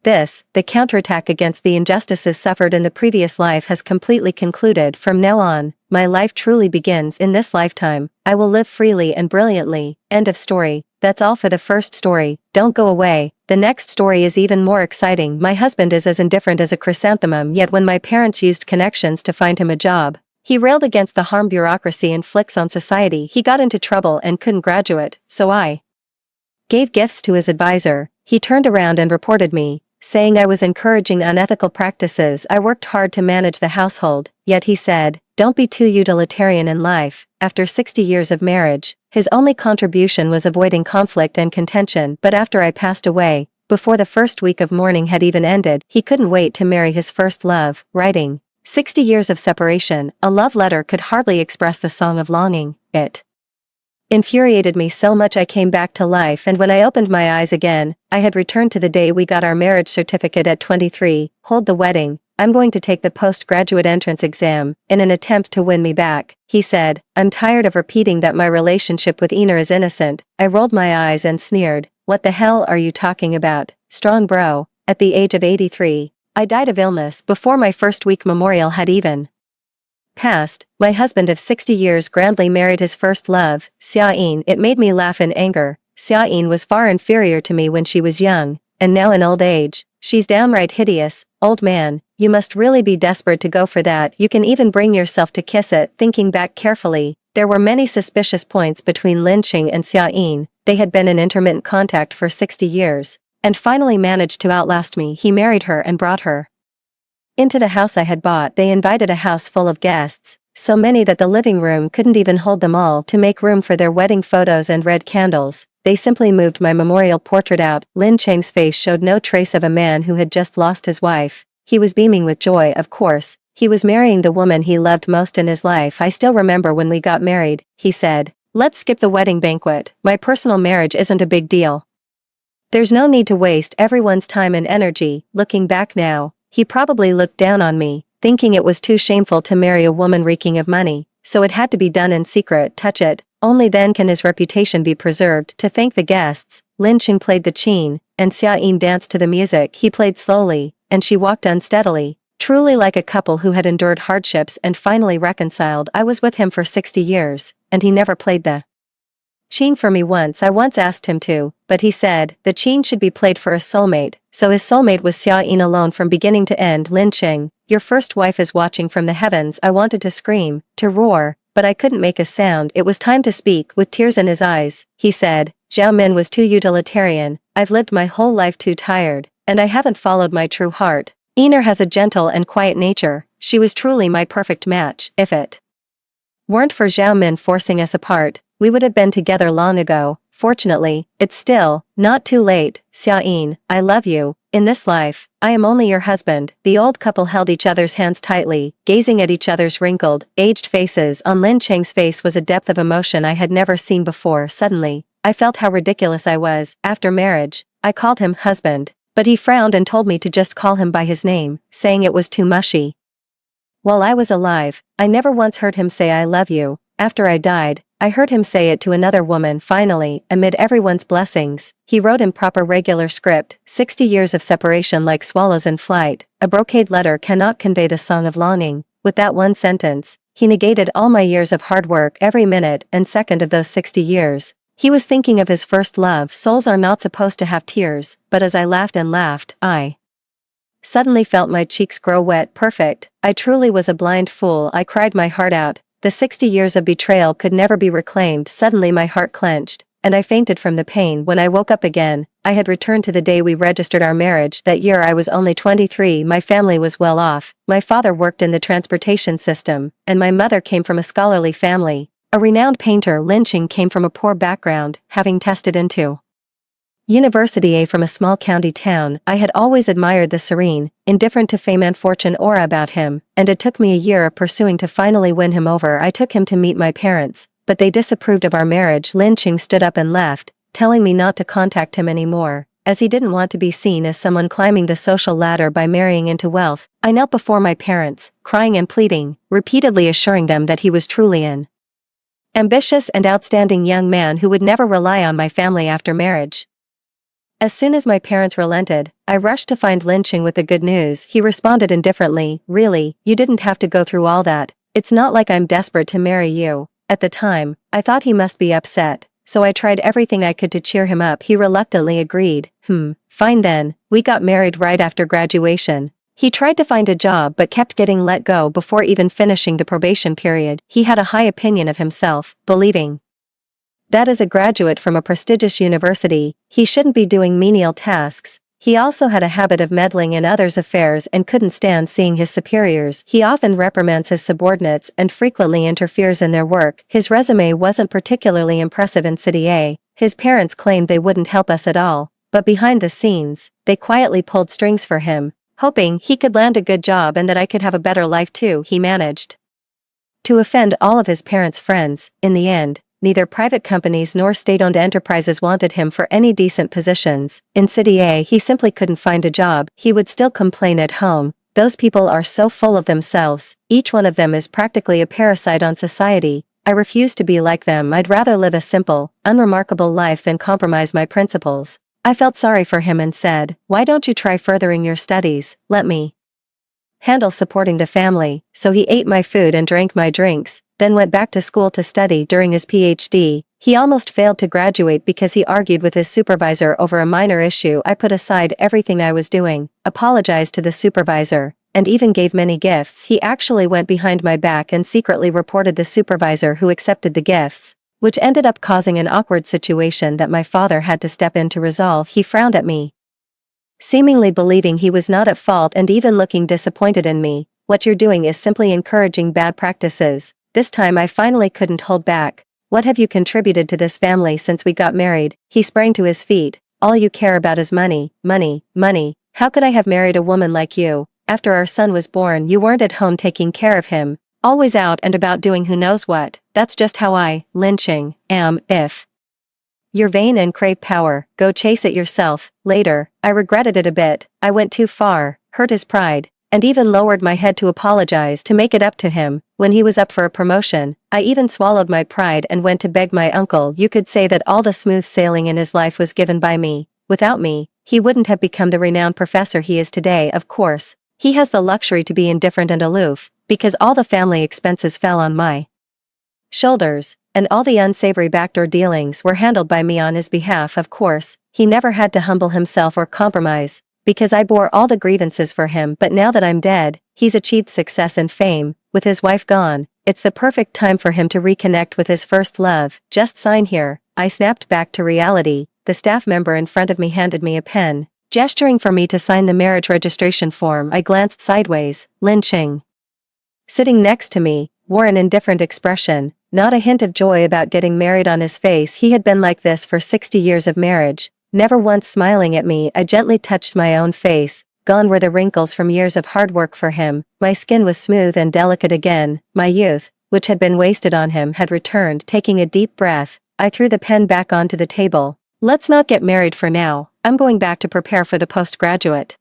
S1: this, the counterattack against the injustices suffered in the previous life has completely concluded. From now on, my life truly begins. In this lifetime, I will live freely and brilliantly. End of story. That's all for the first story. Don't go away. The next story is even more exciting. My husband is as indifferent as a chrysanthemum, yet when my parents used connections to find him a job, he railed against the harm bureaucracy inflicts on society. He got into trouble and couldn't graduate, so I gave gifts to his advisor. He turned around and reported me, saying I was encouraging unethical practices. I worked hard to manage the household, yet he said, "Don't be too utilitarian in life." After 60 years of marriage, his only contribution was avoiding conflict and contention. But after I passed away, before the first week of mourning had even ended, he couldn't wait to marry his first love. Writing 60 years of separation, a love letter could hardly express the song of longing. It infuriated me so much I came back to life, and when I opened my eyes again, I had returned to the day we got our marriage certificate at 23, hold the wedding, I'm going to take the postgraduate entrance exam, in an attempt to win me back, he said. I'm tired of repeating that my relationship with Einar is innocent. I rolled my eyes and sneered. What the hell are you talking about, strong bro? At the age of 83, I died of illness before my first week memorial had even passed. My husband of 60 years grandly married his first love, Xiaoyin. It made me laugh in anger. Xiaoyin was far inferior to me when she was young, and now in old age, she's downright hideous. Old man, you must really be desperate to go for that. You can even bring yourself to kiss it. Thinking back carefully, there were many suspicious points between Lin Qing and Xiaoyin. They had been in intermittent contact for 60 years, and finally managed to outlast me. He married her and brought her into the house I had bought. They invited a house full of guests, so many that the living room couldn't even hold them all. To make room for their wedding photos and red candles, they simply moved my memorial portrait out. Lin Cheng's face showed no trace of a man who had just lost his wife. He was beaming with joy, of course. He was marrying the woman he loved most in his life. I still remember when we got married, he said. Let's skip the wedding banquet. My personal marriage isn't a big deal. There's no need to waste everyone's time and energy. Looking back now, he probably looked down on me, thinking it was too shameful to marry a woman reeking of money, so it had to be done in secret. Touch it, only then can his reputation be preserved. To thank the guests, Lin Qing played the qin, and Xiaoyin danced to the music. He played slowly, and she walked unsteadily, truly like a couple who had endured hardships and finally reconciled. I was with him for 60 years, and he never played the qin for me once. I once asked him to, but he said the qin should be played for a soulmate, so his soulmate was Xiaoyin alone from beginning to end. Lin Qing, your first wife is watching from the heavens. I wanted to scream, to roar, but I couldn't make a sound. It was time to speak. With tears in his eyes, he said, Zhao Min was too utilitarian. I've lived my whole life too tired, and I haven't followed my true heart. Einar has a gentle and quiet nature. She was truly my perfect match. If it weren't for Zhao Min forcing us apart, we would have been together long ago. Fortunately, it's still not too late. Xiaoyin, I love you. In this life, I am only your husband. The old couple held each other's hands tightly, gazing at each other's wrinkled, aged faces. On Lin Cheng's face was a depth of emotion I had never seen before. Suddenly, I felt how ridiculous I was. After marriage, I called him husband, but he frowned and told me to just call him by his name, saying it was too mushy. While I was alive, I never once heard him say I love you. After I died, I heard him say it to another woman. Finally, amid everyone's blessings, he wrote in proper regular script, 60 years of separation like swallows in flight. A brocade letter cannot convey the song of longing. With that one sentence, he negated all my years of hard work, every minute and second of those 60 years. He was thinking of his first love. Souls are not supposed to have tears, but as I laughed and laughed, I suddenly felt my cheeks grow wet. Perfect. I truly was a blind fool. I cried my heart out. The 60 years of betrayal could never be reclaimed. Suddenly my heart clenched, and I fainted from the pain. When I woke up again, I had returned to the day we registered our marriage. That year I was only 23. My family was well off. My father worked in the transportation system, and my mother came from a scholarly family. A renowned painter. Lin Qing came from a poor background, having tested into University from a small county town. I had always admired the serene, indifferent to fame and fortune aura about him, and it took me a year of pursuing to finally win him over. I took him to meet my parents, but they disapproved of our marriage. Lin Qing stood up and left, telling me not to contact him anymore, as he didn't want to be seen as someone climbing the social ladder by marrying into wealth. I knelt before my parents, crying and pleading, repeatedly assuring them that he was truly an ambitious and outstanding young man who would never rely on my family after marriage. As soon as my parents relented, I rushed to find Lin Qing with the good news. He responded indifferently, really, you didn't have to go through all that. It's not like I'm desperate to marry you. At the time, I thought he must be upset, so I tried everything I could to cheer him up. He reluctantly agreed. Fine then. We got married right after graduation. He tried to find a job but kept getting let go before even finishing the probation period. He had a high opinion of himself, believing that as a graduate from a prestigious university, he shouldn't be doing menial tasks. He also had a habit of meddling in others' affairs and couldn't stand seeing his superiors. He often reprimands his subordinates and frequently interferes in their work. His resume wasn't particularly impressive in City A. His parents claimed they wouldn't help us at all, but behind the scenes, they quietly pulled strings for him, hoping he could land a good job and that I could have a better life too. He managed to offend all of his parents' friends. In the end, neither private companies nor state-owned enterprises wanted him for any decent positions. In City A, he simply couldn't find a job. He would still complain at home, Those people are so full of themselves, each one of them is practically a parasite on society. I refuse to be like them. I'd rather live a simple, unremarkable life than compromise my principles. I felt sorry for him and said, "Why don't you try furthering your studies? Let me handle supporting the family." So he ate my food and drank my drinks, then went back to school to study during his PhD. He almost failed to graduate because he argued with his supervisor over a minor issue. I put aside everything I was doing, apologized to the supervisor, and even gave many gifts. He actually went behind my back and secretly reported the supervisor who accepted the gifts, which ended up causing an awkward situation that my father had to step in to resolve. He frowned at me, seemingly believing he was not at fault and even looking disappointed in me. "What you're doing is simply encouraging bad practices." This time I finally couldn't hold back. "What have you contributed to this family since we got married?" He sprang to his feet. "All you care about is money, money, money. How could I have married a woman like you? After our son was born, you weren't at home taking care of him, always out and about doing who knows what. That's just how I, lynching, am. If you're vain and crave power, go chase it yourself." Later, I regretted it a bit. I went too far, hurt his pride, and even lowered my head to apologize to make it up to him. When he was up for a promotion, I even swallowed my pride and went to beg my uncle. You could say that all the smooth sailing in his life was given by me. Without me, he wouldn't have become the renowned professor he is today. Of course, he has the luxury to be indifferent and aloof, because all the family expenses fell on my shoulders, and all the unsavory backdoor dealings were handled by me on his behalf. Of course, he never had to humble himself or compromise, because I bore all the grievances for him. But now that I'm dead, he's achieved success and fame. With his wife gone, it's the perfect time for him to reconnect with his first love. "Just sign here." I snapped back to reality. The staff member in front of me handed me a pen, gesturing for me to sign the marriage registration form. I glanced sideways. Lynching, sitting next to me, wore an indifferent expression, not a hint of joy about getting married on his face. He had been like this for 60 years of marriage, never once smiling at me. I gently touched my own face. Gone were the wrinkles from years of hard work for him. My skin was smooth and delicate again. My youth, which had been wasted on him, had returned. Taking a deep breath, I threw the pen back onto the table. "Let's not get married for now. I'm going back to prepare for the postgraduate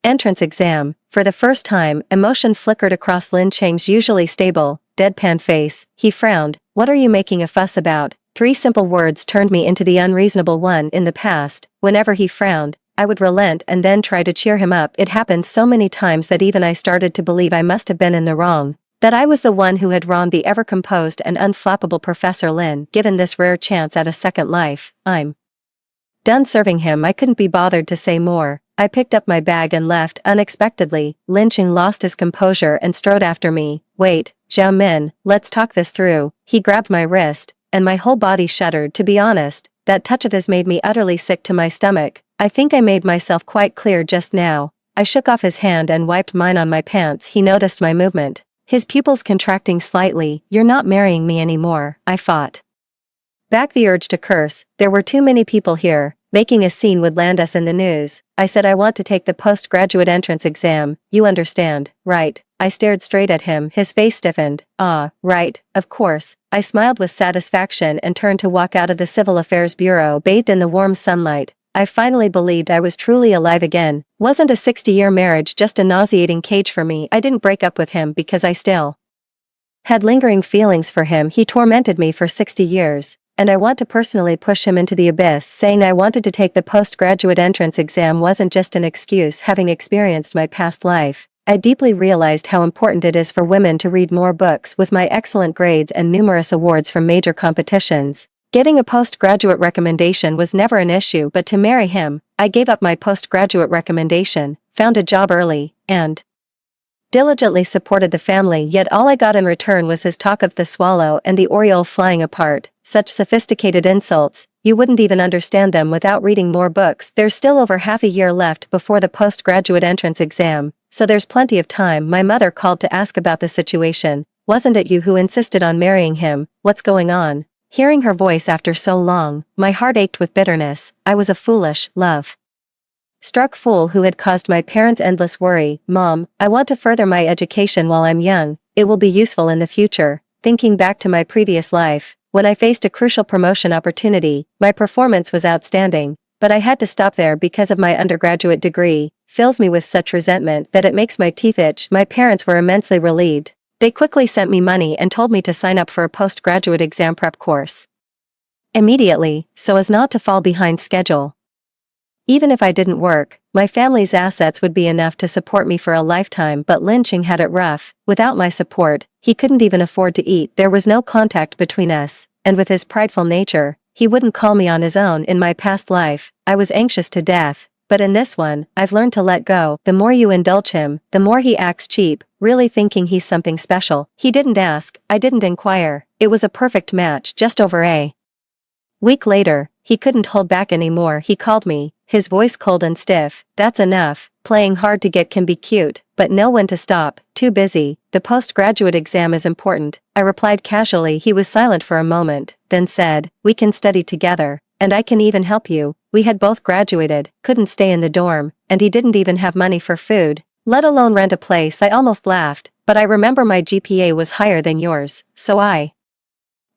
S1: entrance exam." For the first time, emotion flickered across Lin Cheng's usually stable, deadpan face. He frowned. "What are you making a fuss about?" 3 simple words turned me into the unreasonable one. In the past, whenever he frowned, I would relent and then try to cheer him up. It happened so many times that even I started to believe I must have been in the wrong, that I was the one who had wronged the ever-composed and unflappable Professor Lin. Given this rare chance at a second life, I'm done serving him. I couldn't be bothered to say more. I picked up my bag and left unexpectedly. Lin Cheng lost his composure and strode after me. "Wait, Zhao Min, let's talk this through." He grabbed my wrist, and my whole body shuddered. To be honest, that touch of his made me utterly sick to my stomach. I think I made myself quite clear just now. I shook off his hand and wiped mine on my pants. He noticed my movement, his pupils contracting slightly. "You're not marrying me anymore," I fought back the urge to curse. There were too many people here. Making a scene would land us in the news. I said, "I want to take the postgraduate entrance exam. You understand, right?" I stared straight at him. His face stiffened. "Ah, right, of course." I smiled with satisfaction and turned to walk out of the Civil Affairs Bureau. Bathed in the warm sunlight, I finally believed I was truly alive again. Wasn't a 60-year marriage just a nauseating cage for me? I didn't break up with him because I still had lingering feelings for him. He tormented me for 60 years. And I want to personally push him into the abyss. Saying I wanted to take the postgraduate entrance exam wasn't just an excuse. Having experienced my past life, I deeply realized how important it is for women to read more books. With my excellent grades and numerous awards from major competitions, getting a postgraduate recommendation was never an issue. But to marry him, I gave up my postgraduate recommendation, found a job early, and diligently supported the family. Yet all I got in return was his talk of the swallow and the oriole flying apart. Such sophisticated insults, you wouldn't even understand them without reading more books. There's still over half a year left before the postgraduate entrance exam, so there's plenty of time. My mother called to ask about the situation. "Wasn't it you who insisted on marrying him? What's going on?" Hearing her voice after so long, my heart ached with bitterness. I was a foolish, love-struck fool who had caused my parents endless worry. "Mom, I want to further my education while I'm young. It will be useful in the future." Thinking back to my previous life, when I faced a crucial promotion opportunity, my performance was outstanding, but I had to stop there because of my undergraduate degree. fills me with such resentment that it makes my teeth itch. My parents were immensely relieved. They quickly sent me money and told me to sign up for a postgraduate exam prep course immediately, so as not to fall behind schedule. Even if I didn't work, my family's assets would be enough to support me for a lifetime, but Lynching had it rough. Without my support, he couldn't even afford to eat. There was no contact between us, and with his prideful nature, he wouldn't call me on his own. In my past life, I was anxious to death, but in this one, I've learned to let go. The more you indulge him, the more he acts cheap, really thinking he's something special. He didn't ask, I didn't inquire. It was a perfect match just over a week later. He couldn't hold back anymore. He called me, his voice cold and stiff. That's enough. Playing hard to get can be cute, but know when to stop. Too busy. The postgraduate exam is important. I replied casually. He was silent for a moment, then said, we can study together, and I can even help you. We had both graduated, couldn't stay in the dorm, and he didn't even have money for food, let alone rent a place. I almost laughed, but I remember my GPA was higher than yours, so I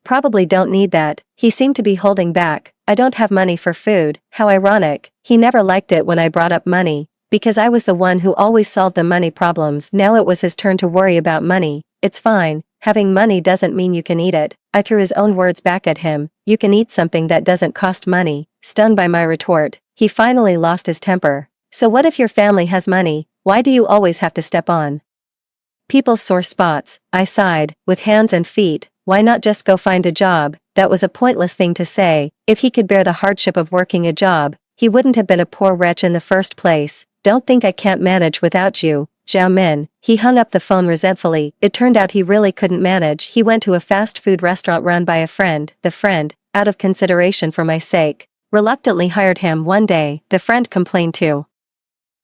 S1: probably don't need that. He seemed to be holding back. I don't have money for food. How ironic. He never liked it when I brought up money, because I was the one who always solved the money problems. Now it was his turn to worry about money. It's fine. Having money doesn't mean you can eat it. I threw his own words back at him. You can eat something that doesn't cost money. Stunned by my retort, he finally lost his temper. So what if your family has money? Why do you always have to step on people's sore spots? I sighed, with hands and feet. Why not just go find a job? That was a pointless thing to say. If he could bear the hardship of working a job, he wouldn't have been a poor wretch in the first place. Don't think I can't manage without you, Zhao Min. He hung up the phone resentfully. It turned out he really couldn't manage. He went to a fast food restaurant run by a friend. The friend, out of consideration for my sake, reluctantly hired him. One day, the friend complained to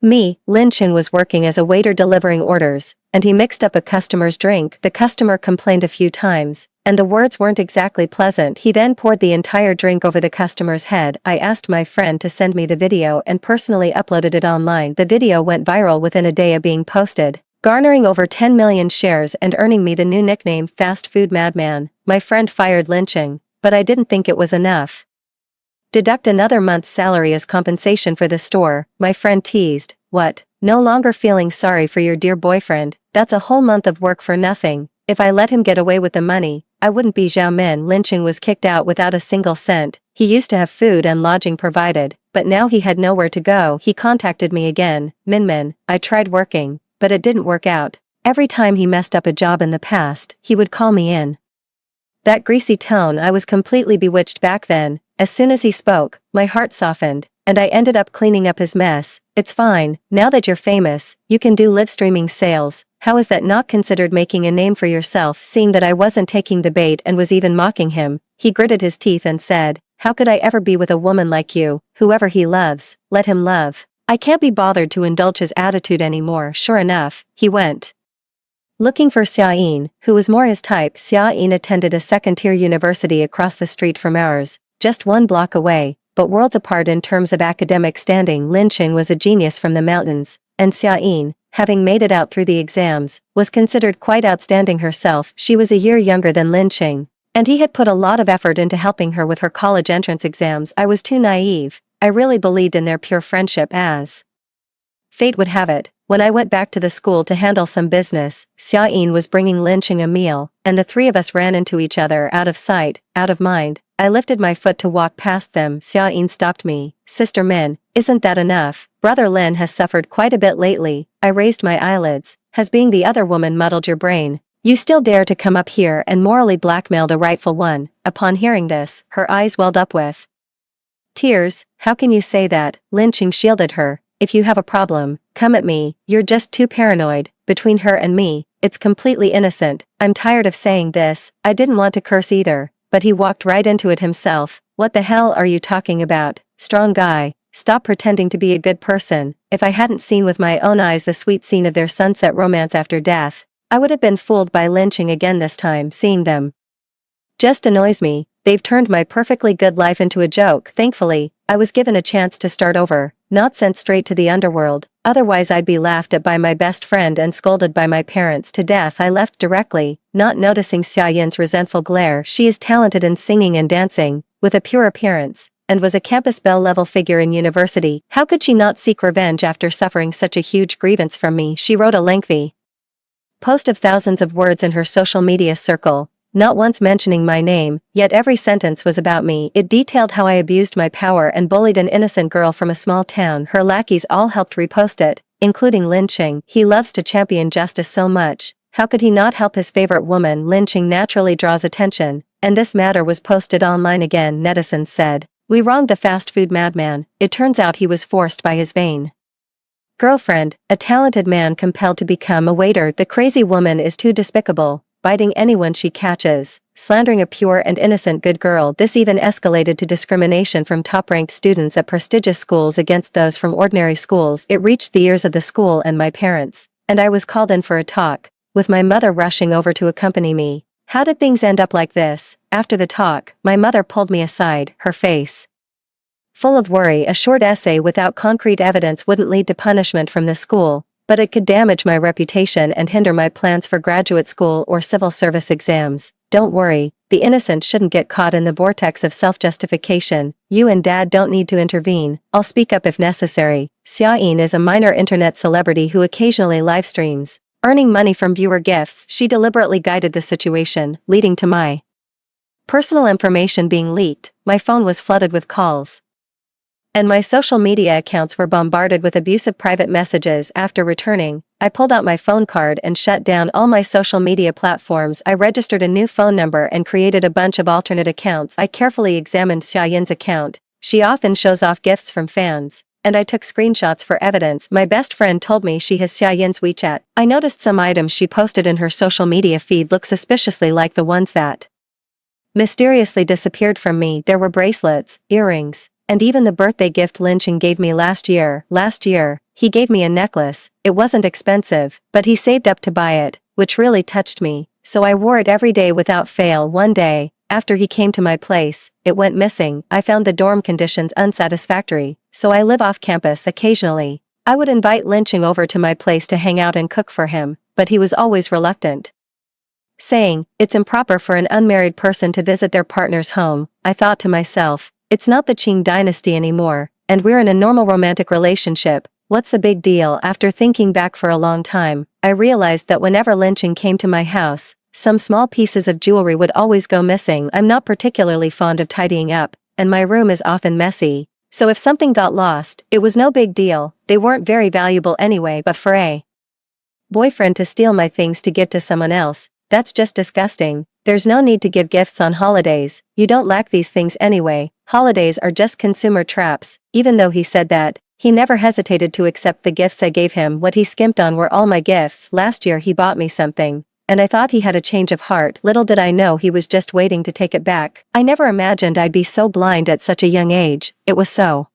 S1: me. Lynching was working as a waiter delivering orders, and he mixed up a customer's drink. The customer complained a few times, and the words weren't exactly pleasant. He then poured the entire drink over the customer's head. I asked my friend to send me the video and personally uploaded it online. The video went viral within a day of being posted, garnering over 10 million shares and earning me the new nickname Fast Food Madman. My friend fired Lynching, but I didn't think it was enough. Deduct another month's salary as compensation for the store, my friend teased. What? No longer feeling sorry for your dear boyfriend? That's a whole month of work for nothing. If I let him get away with the money, I wouldn't be Zhao Min. Lynching was kicked out without a single cent. He used to have food and lodging provided, but now he had nowhere to go. He contacted me again. Min, I tried working, but it didn't work out. Every time he messed up a job in the past, he would call me in that greasy tone. I was completely bewitched back then. As soon as he spoke, my heart softened, and I ended up cleaning up his mess. It's fine, now that you're famous, you can do live streaming sales. How is that not considered making a name for yourself? Seeing that I wasn't taking the bait and was even mocking him, he gritted his teeth and said, how could I ever be with a woman like you? Whoever he loves, let him love. I can't be bothered to indulge his attitude anymore. Sure enough, he went looking for Xiaoyin, who was more his type. Xiaoyin attended a second-tier university across the street from ours, just 1 block away, but worlds apart in terms of academic standing. Lynching was a genius from the mountains, and Xiaoyin, having made it out through the exams, was considered quite outstanding herself. She was a year younger than Lynching, and he had put a lot of effort into helping her with her college entrance exams. I was too naive. I really believed in their pure friendship. As fate would have it, when I went back to the school to handle some business, Xiaoyin was bringing Lynching a meal, and the three of us ran into each other. Out of sight, out of mind. I lifted my foot to walk past them. Xiaoyin stopped me. Sister Min, isn't that enough? Brother Lin has suffered quite a bit lately. I raised my eyelids. Has being the other woman muddled your brain? You still dare to come up here and morally blackmail the rightful one? Upon hearing this, her eyes welled up with tears. How can you say that? Lynching shielded her. If you have a problem, come at me. You're just too paranoid. Between her and me, it's completely innocent. I'm tired of saying this. I didn't want to curse either, but he walked right into it himself. What the hell are you talking about? Strong guy, stop pretending to be a good person. If I hadn't seen with my own eyes the sweet scene of their sunset romance after death, I would have been fooled by Lynching again. This time, seeing them just annoys me. They've turned my perfectly good life into a joke. Thankfully, I was given a chance to start over, not sent straight to the underworld. Otherwise I'd be laughed at by my best friend and scolded by my parents to death. I left directly, not noticing Xiaoyin's resentful glare. She is talented in singing and dancing, with a pure appearance, and was a campus belle-level figure in university. How could she not seek revenge after suffering such a huge grievance from me? She wrote a lengthy post of thousands of words in her social media circle, not once mentioning my name, yet every sentence was about me. It detailed how I abused my power and bullied an innocent girl from a small town. Her lackeys all helped repost it, including lynching. He loves to champion justice so much. How could he not help his favorite woman? Lynching naturally draws attention, and this matter was posted online again. Netizens said, "We wronged the fast food madman. It turns out he was forced by his vain girlfriend, a talented man compelled to become a waiter. The crazy woman is too despicable, biting anyone she catches, slandering a pure and innocent good girl." This even escalated to discrimination from top-ranked students at prestigious schools against those from ordinary schools. It reached the ears of the school and my parents, and I was called in for a talk, with my mother rushing over to accompany me. How did things end up like this? After the talk, my mother pulled me aside, her face full of worry. A short essay without concrete evidence wouldn't lead to punishment from the school, but it could damage my reputation and hinder my plans for graduate school or civil service exams. Don't worry, the innocent shouldn't get caught in the vortex of self-justification. You and Dad don't need to intervene. I'll speak up if necessary. Xiaoyin is a minor internet celebrity who occasionally live streams, earning money from viewer gifts. She deliberately guided the situation, leading to my personal information being leaked. My phone was flooded with calls, and my social media accounts were bombarded with abusive private messages. After returning, I pulled out my phone card and shut down all my social media platforms. I registered a new phone number and created a bunch of alternate accounts. I carefully examined Xiaoyin's account. She often shows off gifts from fans, and I took screenshots for evidence. My best friend told me she has Xiaoyin's WeChat. I noticed some items she posted in her social media feed look suspiciously like the ones that mysteriously disappeared from me. There were bracelets, earrings, and even the birthday gift Lynching gave me last year. Last year, he gave me a necklace. It wasn't expensive, but he saved up to buy it, which really touched me, so I wore it every day without fail. One day, after he came to my place, it went missing. I found the dorm conditions unsatisfactory, so I live off campus occasionally. I would invite Lynching over to my place to hang out and cook for him, but he was always reluctant, saying, "It's improper for an unmarried person to visit their partner's home." I thought to myself, it's not the Qing dynasty anymore, and we're in a normal romantic relationship. What's the big deal? After thinking back for a long time, I realized that whenever Lynching came to my house, some small pieces of jewelry would always go missing. I'm not particularly fond of tidying up, and my room is often messy, so if something got lost, it was no big deal. They weren't very valuable anyway. But for a boyfriend to steal my things to give to someone else, that's just disgusting. There's no need to give gifts on holidays. You don't lack these things anyway. Holidays are just consumer traps. Even though he said that, he never hesitated to accept the gifts I gave him. What he skimped on were all my gifts. Last year he bought me something, and I thought he had a change of heart. Little did I know he was just waiting to take it back. I never imagined I'd be so blind at such a young age. It was so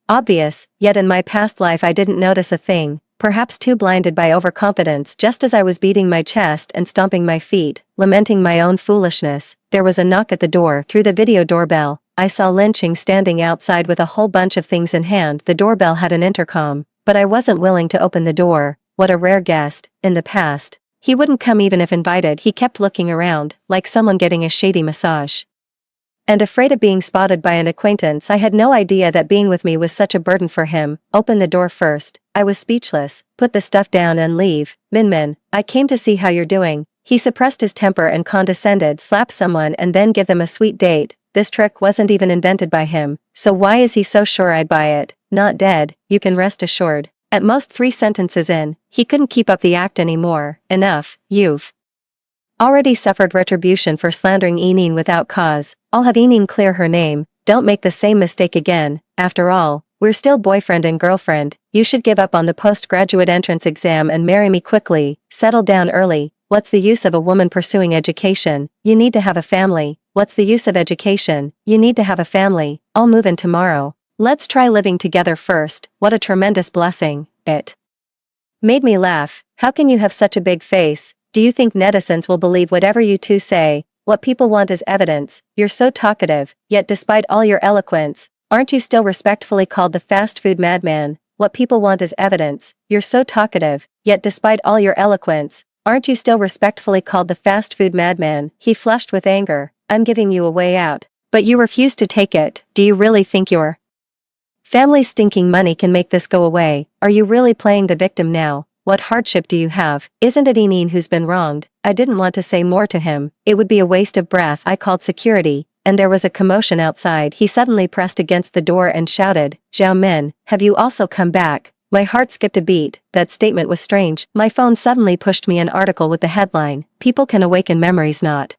S1: obvious, yet in my past life I didn't notice a thing. Perhaps too blinded by overconfidence. Just as I was beating my chest and stomping my feet, lamenting my own foolishness, there was a knock at the door. Through the video doorbell, I saw Lynching standing outside with a whole bunch of things in hand. The doorbell had an intercom, but I wasn't willing to open the door. What a rare guest. In the past, he wouldn't come even if invited. He kept looking around, like someone getting a shady massage, and afraid of being spotted by an acquaintance. I had no idea that being with me was such a burden for him. Open the door first. I was speechless. Put the stuff down and leave. Min, I came to see how you're doing. He suppressed his temper and condescended. Slap someone and then give them a sweet date. This trick wasn't even invented by him, so why is he so sure I'd buy it? Not dead, you can rest assured. At most 3 sentences in, he couldn't keep up the act anymore. Enough, you've already suffered retribution for slandering Enine without cause. I'll have Enine clear her name. Don't make the same mistake again. After all, we're still boyfriend and girlfriend. You should give up on the postgraduate entrance exam and marry me quickly. Settle down early. What's the use of a woman pursuing education? You need to have a family. What's the use of education? You need to have a family. I'll move in tomorrow. Let's try living together first. What a tremendous blessing. It made me laugh. How can you have such a big face? Do you think netizens will believe whatever you two say? What people want is evidence. You're so talkative, yet despite all your eloquence, aren't you still respectfully called the fast food madman? What people want is evidence. You're so talkative, yet despite all your eloquence, aren't you still respectfully called the fast food madman? He flushed with anger. I'm giving you a way out. But you refuse to take it. Do you really think your family's stinking money can make this go away? Are you really playing the victim now? What hardship do you have? Isn't it Eneen who's been wronged? I didn't want to say more to him. It would be a waste of breath. I called security, and there was a commotion outside. He suddenly pressed against the door and shouted, "Zhao Min, have you also come back?" My heart skipped a beat. That statement was strange. My phone suddenly pushed me an article with the headline, "People can awaken memories not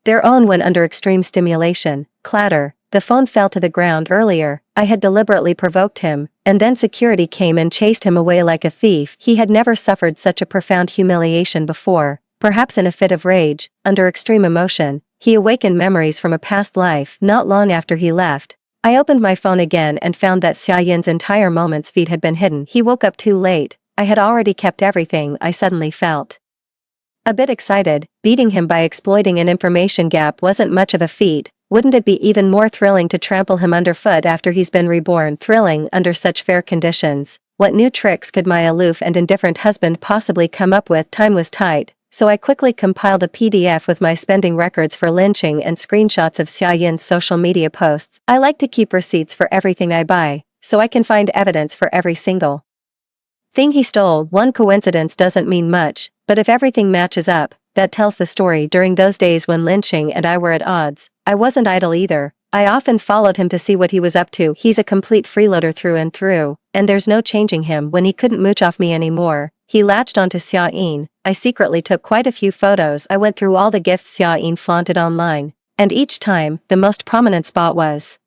S1: their own when under extreme stimulation." Clatter. The phone fell to the ground. Earlier, I had deliberately provoked him, and then security came and chased him away like a thief. He had never suffered such a profound humiliation before. Perhaps in a fit of rage, under extreme emotion, he awakened memories from a past life. Not long after he left, I opened my phone again and found that Xia Yin's entire Moments feed had been hidden. He woke up too late. I had already kept everything. I suddenly felt a bit excited. Beating him by exploiting an information gap wasn't much of a feat. Wouldn't it be even more thrilling to trample him underfoot after he's been reborn? Thrilling under such fair conditions. What new tricks could my aloof and indifferent husband possibly come up with? Time was tight, so I quickly compiled a PDF with my spending records for lynching and screenshots of Xia Yin's social media posts. I like to keep receipts for everything I buy, so I can find evidence for every single thing he stole. One coincidence doesn't mean much, but if everything matches up, that tells the story. During those days when lynching and I were at odds, I wasn't idle either. I often followed him to see what he was up to. He's a complete freeloader through and through, and there's no changing him. When he couldn't mooch off me anymore, he latched onto Xia Yin. I secretly took quite a few photos. I went through all the gifts Xia Yin flaunted online, and each time, the most prominent spot was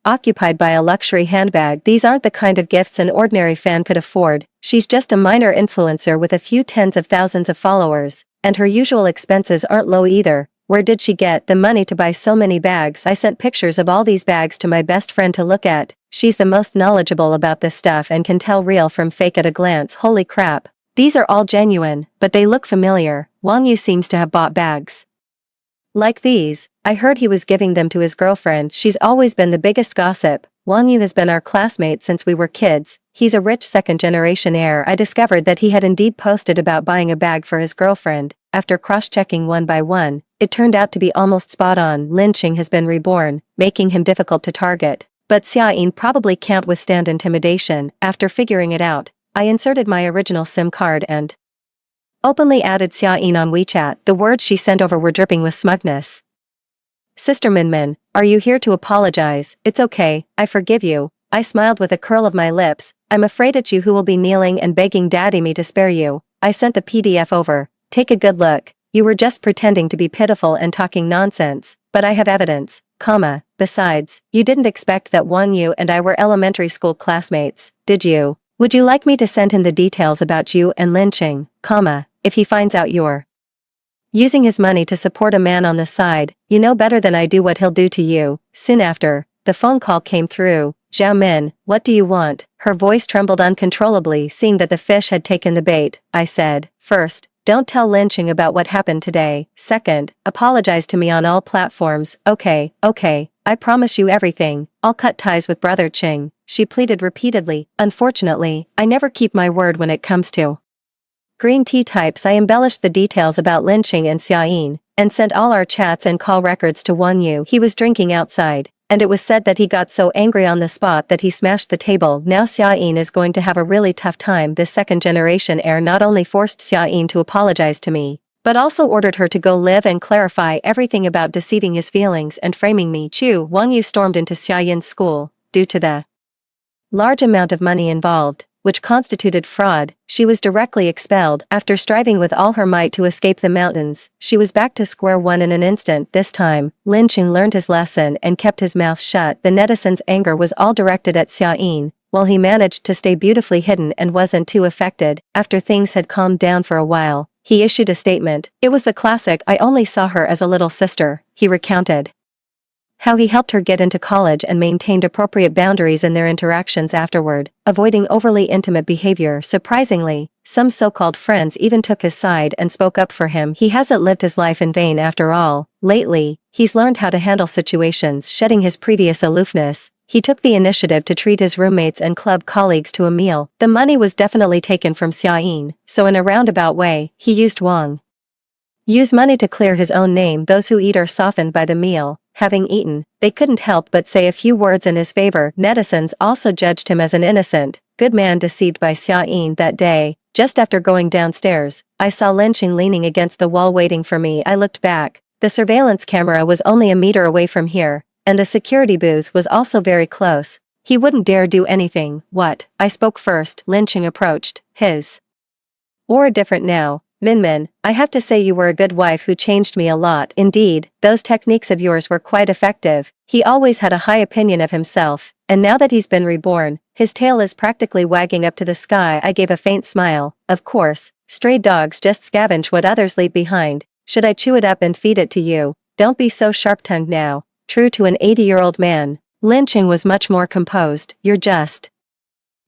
S1: occupied by a luxury handbag. These aren't the kind of gifts an ordinary fan could afford. She's just a minor influencer with a few tens of thousands of followers, and her usual expenses aren't low either. Where did she get the money to buy so many bags? I sent pictures of all these bags to my best friend to look at. She's the most knowledgeable about this stuff and can tell real from fake at a glance. Holy crap. These are all genuine, but they look familiar. Wang Yu seems to have bought bags like these. I heard he was giving them to his girlfriend. She's always been the biggest gossip. Wang Yu has been our classmate since we were kids. He's a rich second-generation heir. I discovered that he had indeed posted about buying a bag for his girlfriend. After cross-checking one by one, it turned out to be almost spot on. Lynching has been reborn, making him difficult to target. But Xia Yin probably can't withstand intimidation. After figuring it out, I inserted my original SIM card and openly added Xia Yin on WeChat. The words she sent over were dripping with smugness. "Sister Minmin, are you here to apologize?" "It's okay, I forgive you." I smiled with a curl of my lips. "I'm afraid it's you who will be kneeling and begging Daddy me to spare you." I sent the PDF over. "Take a good look. You were just pretending to be pitiful and talking nonsense, but I have evidence, comma, besides, you didn't expect that Wang Yu and I were elementary school classmates, did you? Would you like me to send him the details about you and lynching, comma, if he finds out you're using his money to support a man on the side? You know better than I do what he'll do to you." Soon after, the phone call came through. "Zhao Min, what do you want?" Her voice trembled uncontrollably. Seeing that the fish had taken the bait, I said, "First, don't tell lynching about what happened today. Second, apologize to me on all platforms." Okay, I promise you everything. I'll cut ties with Brother Ching," she pleaded repeatedly. Unfortunately, I never keep my word when it comes to green tea types. I embellished the details about lynching and Xia Yin, and sent all our chats and call records to Wang Yu. He was drinking outside, and it was said that he got so angry on the spot that he smashed the table. Now Xia Yin is going to have a really tough time. This second-generation heir not only forced Xia Yin to apologize to me, but also ordered her to go live and clarify everything about deceiving his feelings and framing me. Wang Yu stormed into Xia Yin's school. Due to the large amount of money involved, which constituted fraud, she was directly expelled. After striving with all her might to escape the mountains, she was back to square one in an instant. This time, lynching learned his lesson and kept his mouth shut. The netizens' anger was all directed at Xia Yin, while he managed to stay beautifully hidden and wasn't too affected. After things had calmed down for a while, he issued a statement. "It was the classic, I only saw her as a little sister." He recounted how he helped her get into college and maintained appropriate boundaries in their interactions afterward, avoiding overly intimate behavior. Surprisingly, some so-called friends even took his side and spoke up for him. He hasn't lived his life in vain after all. Lately, he's learned how to handle situations. Shedding his previous aloofness, he took the initiative to treat his roommates and club colleagues to a meal. The money was definitely taken from Xia Yin, so in a roundabout way, he used Wang Yu's money to clear his own name. Those who eat are softened by the meal, having eaten, they couldn't help but say a few words in his favor. Netizens also judged him as an innocent, good man deceived by Xiaoyin that day. Just after going downstairs, I saw Linqing leaning against the wall waiting for me. I looked back. The surveillance camera was only a meter away from here, and the security booth was also very close. He wouldn't dare do anything. What? I spoke first. Linqing approached. His aura different now. Minmin, I have to say you were a good wife who changed me a lot. Indeed, those techniques of yours were quite effective. He always had a high opinion of himself, and now that he's been reborn, his tail is practically wagging up to the sky. I gave a faint smile. Of course, stray dogs just scavenge what others leave behind. Should I chew it up and feed it to you? Don't be so sharp-tongued now. True to an 80-year-old man, Linqing was much more composed. You're just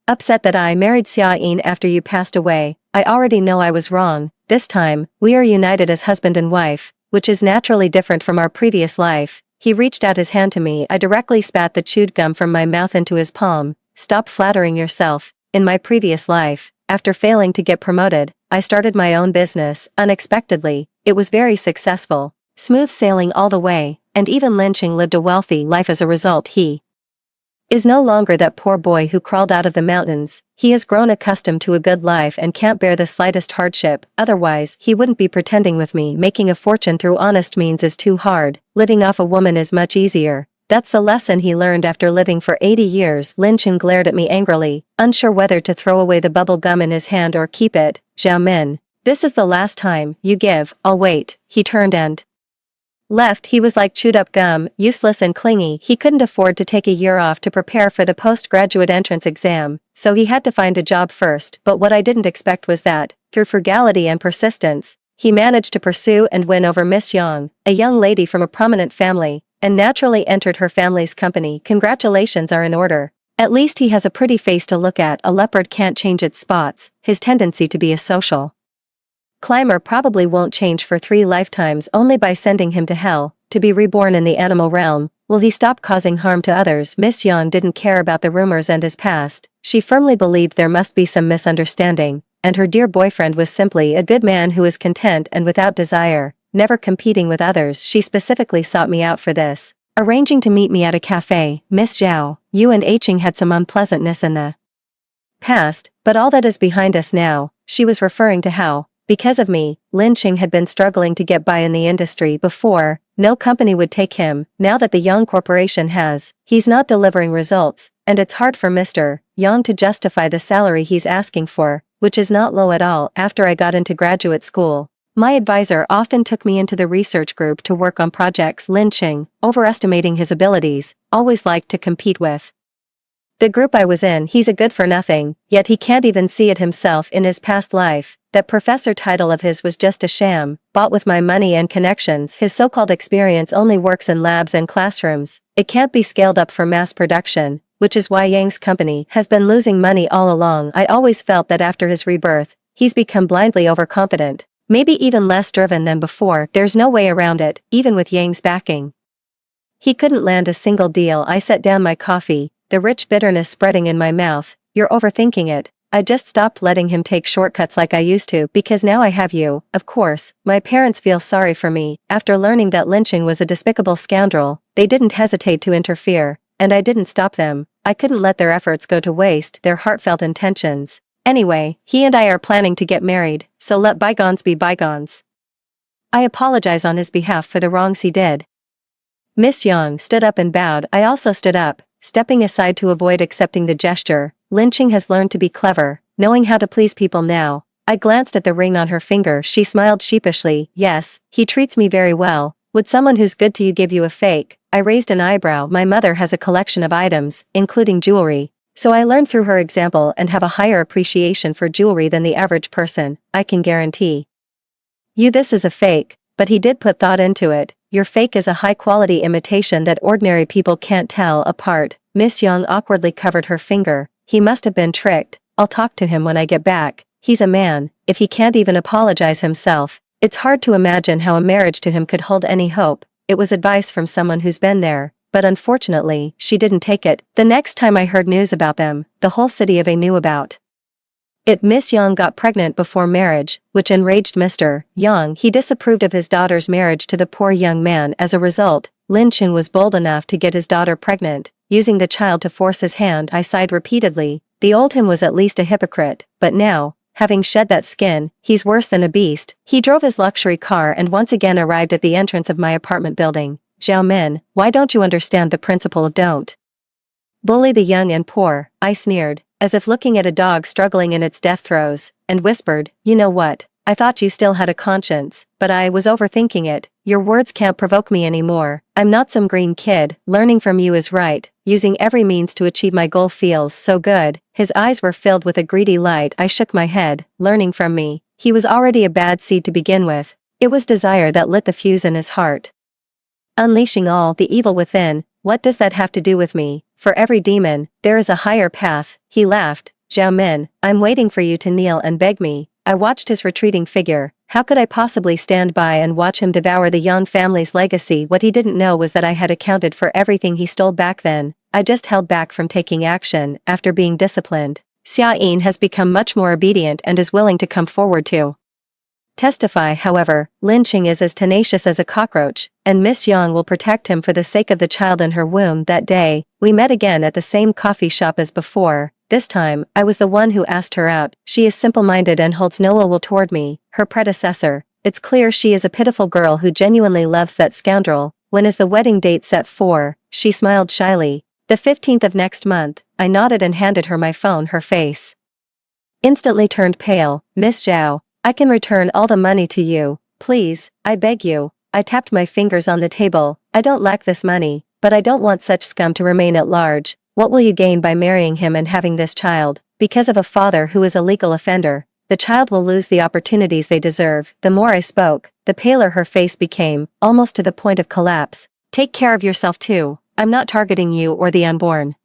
S1: upset that I married Xiaoyin after you passed away. I already know I was wrong. This time, we are united as husband and wife, which is naturally different from our previous life. He reached out his hand to me. I directly spat the chewed gum from my mouth into his palm. Stop flattering yourself. In my previous life, after failing to get promoted, I started my own business, unexpectedly. It was very successful. Smooth sailing all the way, and even Linqing lived a wealthy life as a result. He is no longer that poor boy who crawled out of the mountains. He has grown accustomed to a good life and can't bear the slightest hardship. Otherwise, he wouldn't be pretending with me. Making a fortune through honest means is too hard. Living off a woman is much easier. That's the lesson he learned after living for 80 years. Linqing glared at me angrily, unsure whether to throw away the bubble gum in his hand or keep it. Zhao Min, this is the last time you give. I'll wait. He turned and left. He was like chewed up gum, useless and clingy. He couldn't afford to take a year off to prepare for the postgraduate entrance exam, so he had to find a job first. But what I didn't expect was that, through frugality and persistence, he managed to pursue and win over Miss Yang, a young lady from a prominent family, and naturally entered her family's company. Congratulations are in order. At least he has a pretty face to look at. A leopard can't change its spots. His tendency to be a social climber probably won't change for 3 lifetimes. Only by sending him to hell, to be reborn in the animal realm, will he stop causing harm to others. Miss Yang didn't care about the rumors and his past. She firmly believed there must be some misunderstanding, and her dear boyfriend was simply a good man who is content and without desire, never competing with others. She specifically sought me out for this, arranging to meet me at a cafe. Miss Zhao, you and Aiching had some unpleasantness in the past, but all that is behind us now. She was referring to how, because of me, Linqing had been struggling to get by in the industry before. No company would take him. Now that the Yang Corporation has, he's not delivering results, and it's hard for Mr. Yang to justify the salary he's asking for, which is not low at all. After I got into graduate school, my advisor often took me into the research group to work on projects. Linqing, overestimating his abilities, always liked to compete with the group I was in. He's a good for nothing, yet he can't even see it himself. In his past life, that professor title of his was just a sham, bought with my money and connections. His so-called experience only works in labs and classrooms. It can't be scaled up for mass production, which is why Yang's company has been losing money all along. I always felt that after his rebirth, he's become blindly overconfident, maybe even less driven than before. There's no way around it, even with Yang's backing. He couldn't land a single deal. I set down my coffee, the rich bitterness spreading in my mouth. You're overthinking it. I just stopped letting him take shortcuts like I used to because now I have you. Of course, my parents feel sorry for me. After learning that Linqing was a despicable scoundrel, they didn't hesitate to interfere, and I didn't stop them. I couldn't let their efforts go to waste, their heartfelt intentions. Anyway, he and I are planning to get married, so let bygones be bygones. I apologize on his behalf for the wrongs he did. Miss Yang stood up and bowed. I also stood up, stepping aside to avoid accepting the gesture. Linqing has learned to be clever, knowing how to please people now. I glanced at the ring on her finger. She smiled sheepishly. Yes, he treats me very well. Would someone who's good to you give you a fake? I raised an eyebrow. My mother has a collection of items, including jewelry, so I learned through her example and have a higher appreciation for jewelry than the average person. I can guarantee you this is a fake, but he did put thought into it. Your fake is a high-quality imitation that ordinary people can't tell apart. Miss Yang awkwardly covered her finger. He must have been tricked. I'll talk to him when I get back. He's a man, if he can't even apologize himself. It's hard to imagine how a marriage to him could hold any hope. It was advice from someone who's been there, but unfortunately, she didn't take it. The next time I heard news about them, the whole city of A knew about it. Miss Yang got pregnant before marriage, which enraged Mr. Yang. He disapproved of his daughter's marriage to the poor young man. As a result, Lin Qing was bold enough to get his daughter pregnant, using the child to force his hand. I sighed repeatedly. The old him was at least a hypocrite, but now, having shed that skin, he's worse than a beast. He drove his luxury car and once again arrived at the entrance of my apartment building. Zhao Min, why don't you understand the principle of don't bully the young and poor? I sneered, as if looking at a dog struggling in its death throes, and whispered, you know what? I thought you still had a conscience, but I was overthinking it. Your words can't provoke me anymore. I'm not some green kid. Learning from you is right. Using every means to achieve my goal feels so good. His eyes were filled with a greedy light. I shook my head. Learning from me. He was already a bad seed to begin with. It was desire that lit the fuse in his heart. Unleashing all the evil within. What does that have to do with me? For every demon, there is a higher path. He laughed. Zhao Min, I'm waiting for you to kneel and beg me. I watched his retreating figure. How could I possibly stand by and watch him devour the Yang family's legacy? What he didn't know was that I had accounted for everything he stole back then. I just held back from taking action after being disciplined. Xia Yin has become much more obedient and is willing to come forward to testify. However, Lin Qing is as tenacious as a cockroach, and Miss Yang will protect him for the sake of the child in her womb. That day, we met again at the same coffee shop as before. This time, I was the one who asked her out. She is simple-minded and holds no ill will toward me, her predecessor. It's clear she is a pitiful girl who genuinely loves that scoundrel. When is the wedding date set for? She smiled shyly. The 15th of next month. I nodded and handed her my phone. Her face instantly turned pale. Miss Zhao, I can return all the money to you. Please, I beg you. I tapped my fingers on the table. I don't lack this money, but I don't want such scum to remain at large. What will you gain by marrying him and having this child? Because of a father who is a legal offender, the child will lose the opportunities they deserve. The more I spoke, the paler her face became, almost to the point of collapse. Take care of yourself too. I'm not targeting you or the unborn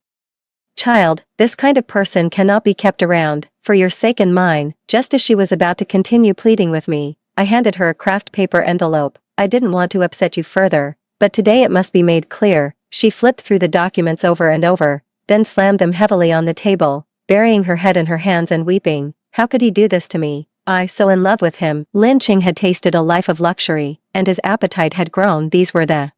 S1: child. This kind of person cannot be kept around, for your sake and mine. Just as she was about to continue pleading with me, I handed her a craft paper envelope. I didn't want to upset you further, but today it must be made clear. She flipped through the documents over and over, then slammed them heavily on the table, burying her head in her hands and weeping. How could he do this to me? I so in love with him. Lin Qing had tasted a life of luxury, and his appetite had grown. These were the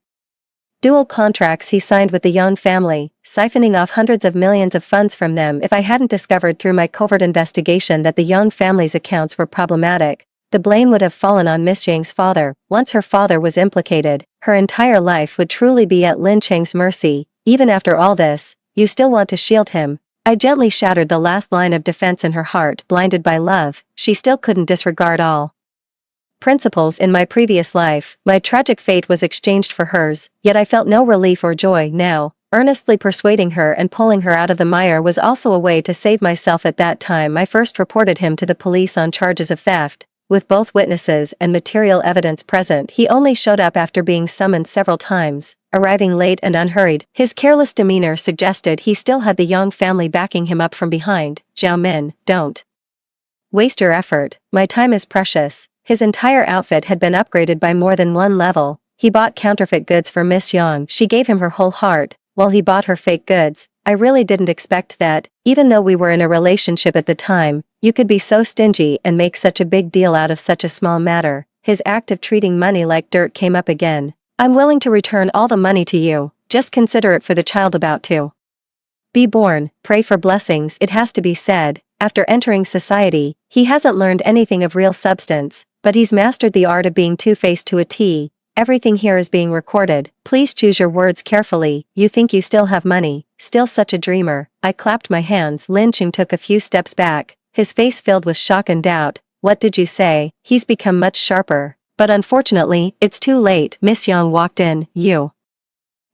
S1: dual contracts he signed with the Yang family, siphoning off hundreds of millions of funds from them. If I hadn't discovered through my covert investigation that the Yang family's accounts were problematic, the blame would have fallen on Miss Yang's father. Once her father was implicated, her entire life would truly be at Lin Qing's mercy. Even after all this, you still want to shield him. I gently shattered the last line of defense in her heart. Blinded by love, she still couldn't disregard all principles in my previous life. My tragic fate was exchanged for hers, yet I felt no relief or joy now. Earnestly persuading her and pulling her out of the mire was also a way to save myself. At that time I first reported him to the police on charges of theft. With both witnesses and material evidence present, he only showed up after being summoned several times, arriving late and unhurried. His careless demeanor suggested he still had the Yang family backing him up from behind. Zhao Min, don't waste your effort. My time is precious. His entire outfit had been upgraded by more than one level. He bought counterfeit goods for Miss Yang. She gave him her whole heart, while he bought her fake goods. I really didn't expect that, even though we were in a relationship at the time, you could be so stingy and make such a big deal out of such a small matter. His act of treating money like dirt came up again. I'm willing to return all the money to you. Just consider it for the child about to be born. Pray for blessings. It has to be said, after entering society, he hasn't learned anything of real substance, but he's mastered the art of being two-faced to a T. Everything here is being recorded. Please choose your words carefully. You think you still have money. Still such a dreamer. I clapped my hands. Lin Qing took a few steps back, his face filled with shock and doubt. What did you say? He's become much sharper. But unfortunately, it's too late. Miss Yang walked in. You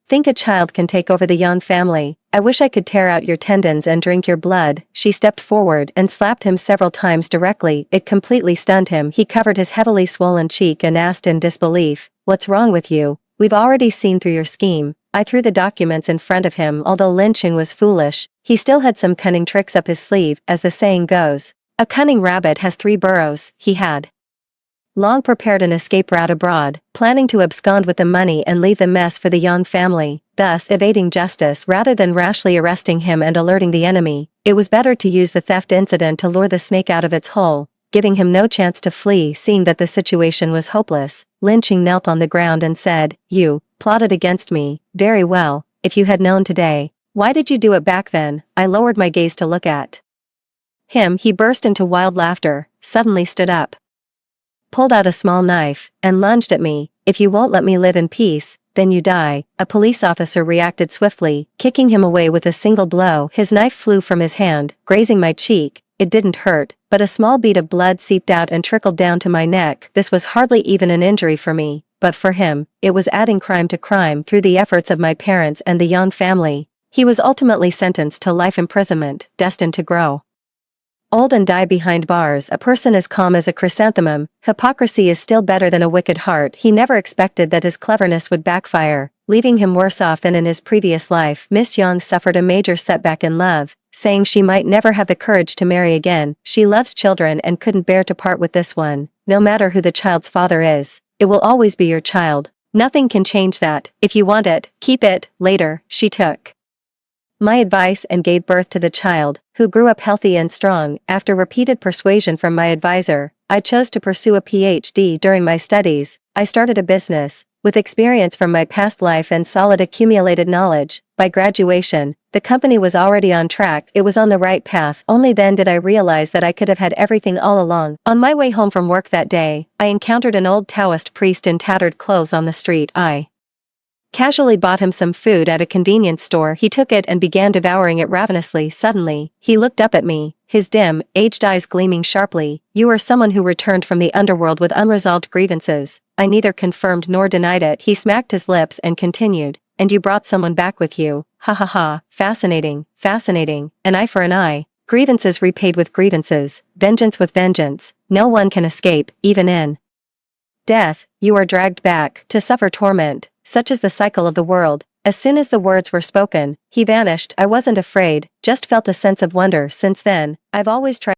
S1: think a child can take over the Yang family? I wish I could tear out your tendons and drink your blood. She stepped forward and slapped him several times directly. It completely stunned him. He covered his heavily swollen cheek and asked in disbelief, "What's wrong with you? We've already seen through your scheme." I threw the documents in front of him. Although Lin Qing was foolish, he still had some cunning tricks up his sleeve. As the saying goes, a cunning rabbit has 3 burrows. He had long prepared an escape route abroad, planning to abscond with the money and leave the mess for the Yang family, thus evading justice rather than rashly arresting him and alerting the enemy. It was better to use the theft incident to lure the snake out of its hole, giving him no chance to flee. Seeing that the situation was hopeless, Lin Qing knelt on the ground and said, "You plotted against me, very well, if you had known today. Why did you do it back then? I lowered my gaze to look at him. He burst into wild laughter, suddenly stood up, pulled out a small knife, and lunged at me. If you won't let me live in peace, then you die. A police officer reacted swiftly, kicking him away with a single blow. His knife flew from his hand, grazing my cheek. It didn't hurt, but a small bead of blood seeped out and trickled down to my neck. This was hardly even an injury for me, but for him, it was adding crime to crime. Through the efforts of my parents and the Young family, he was ultimately sentenced to life imprisonment, destined to grow old and die behind bars. A person as calm as a chrysanthemum. Hypocrisy is still better than a wicked heart. He never expected that his cleverness would backfire, leaving him worse off than in his previous life. Miss Young suffered a major setback in love, saying she might never have the courage to marry again. She loves children and couldn't bear to part with this one. No matter who the child's father is, it will always be your child. Nothing can change that. If you want it, keep it. Later, she took my advice and gave birth to the child, who grew up healthy and strong. After repeated persuasion from my advisor, I chose to pursue a PhD. During my studies, I started a business. With experience from my past life and solid accumulated knowledge, by graduation, the company was already on track. It was on the right path. Only then did I realize that I could have had everything all along. On my way home from work that day, I encountered an old Taoist priest in tattered clothes on the street. I casually bought him some food at a convenience store. He took it and began devouring it ravenously. Suddenly, he looked up at me, his dim, aged eyes gleaming sharply. You are someone who returned from the underworld with unresolved grievances. I neither confirmed nor denied it. He smacked his lips and continued, and you brought someone back with you. Ha ha ha, fascinating, fascinating. An eye for an eye. Grievances repaid with grievances, vengeance with vengeance. No one can escape, even in death. You are dragged back to suffer torment. Such is the cycle of the world. As soon as the words were spoken, he vanished. I wasn't afraid, just felt a sense of wonder. Since then, I've always tried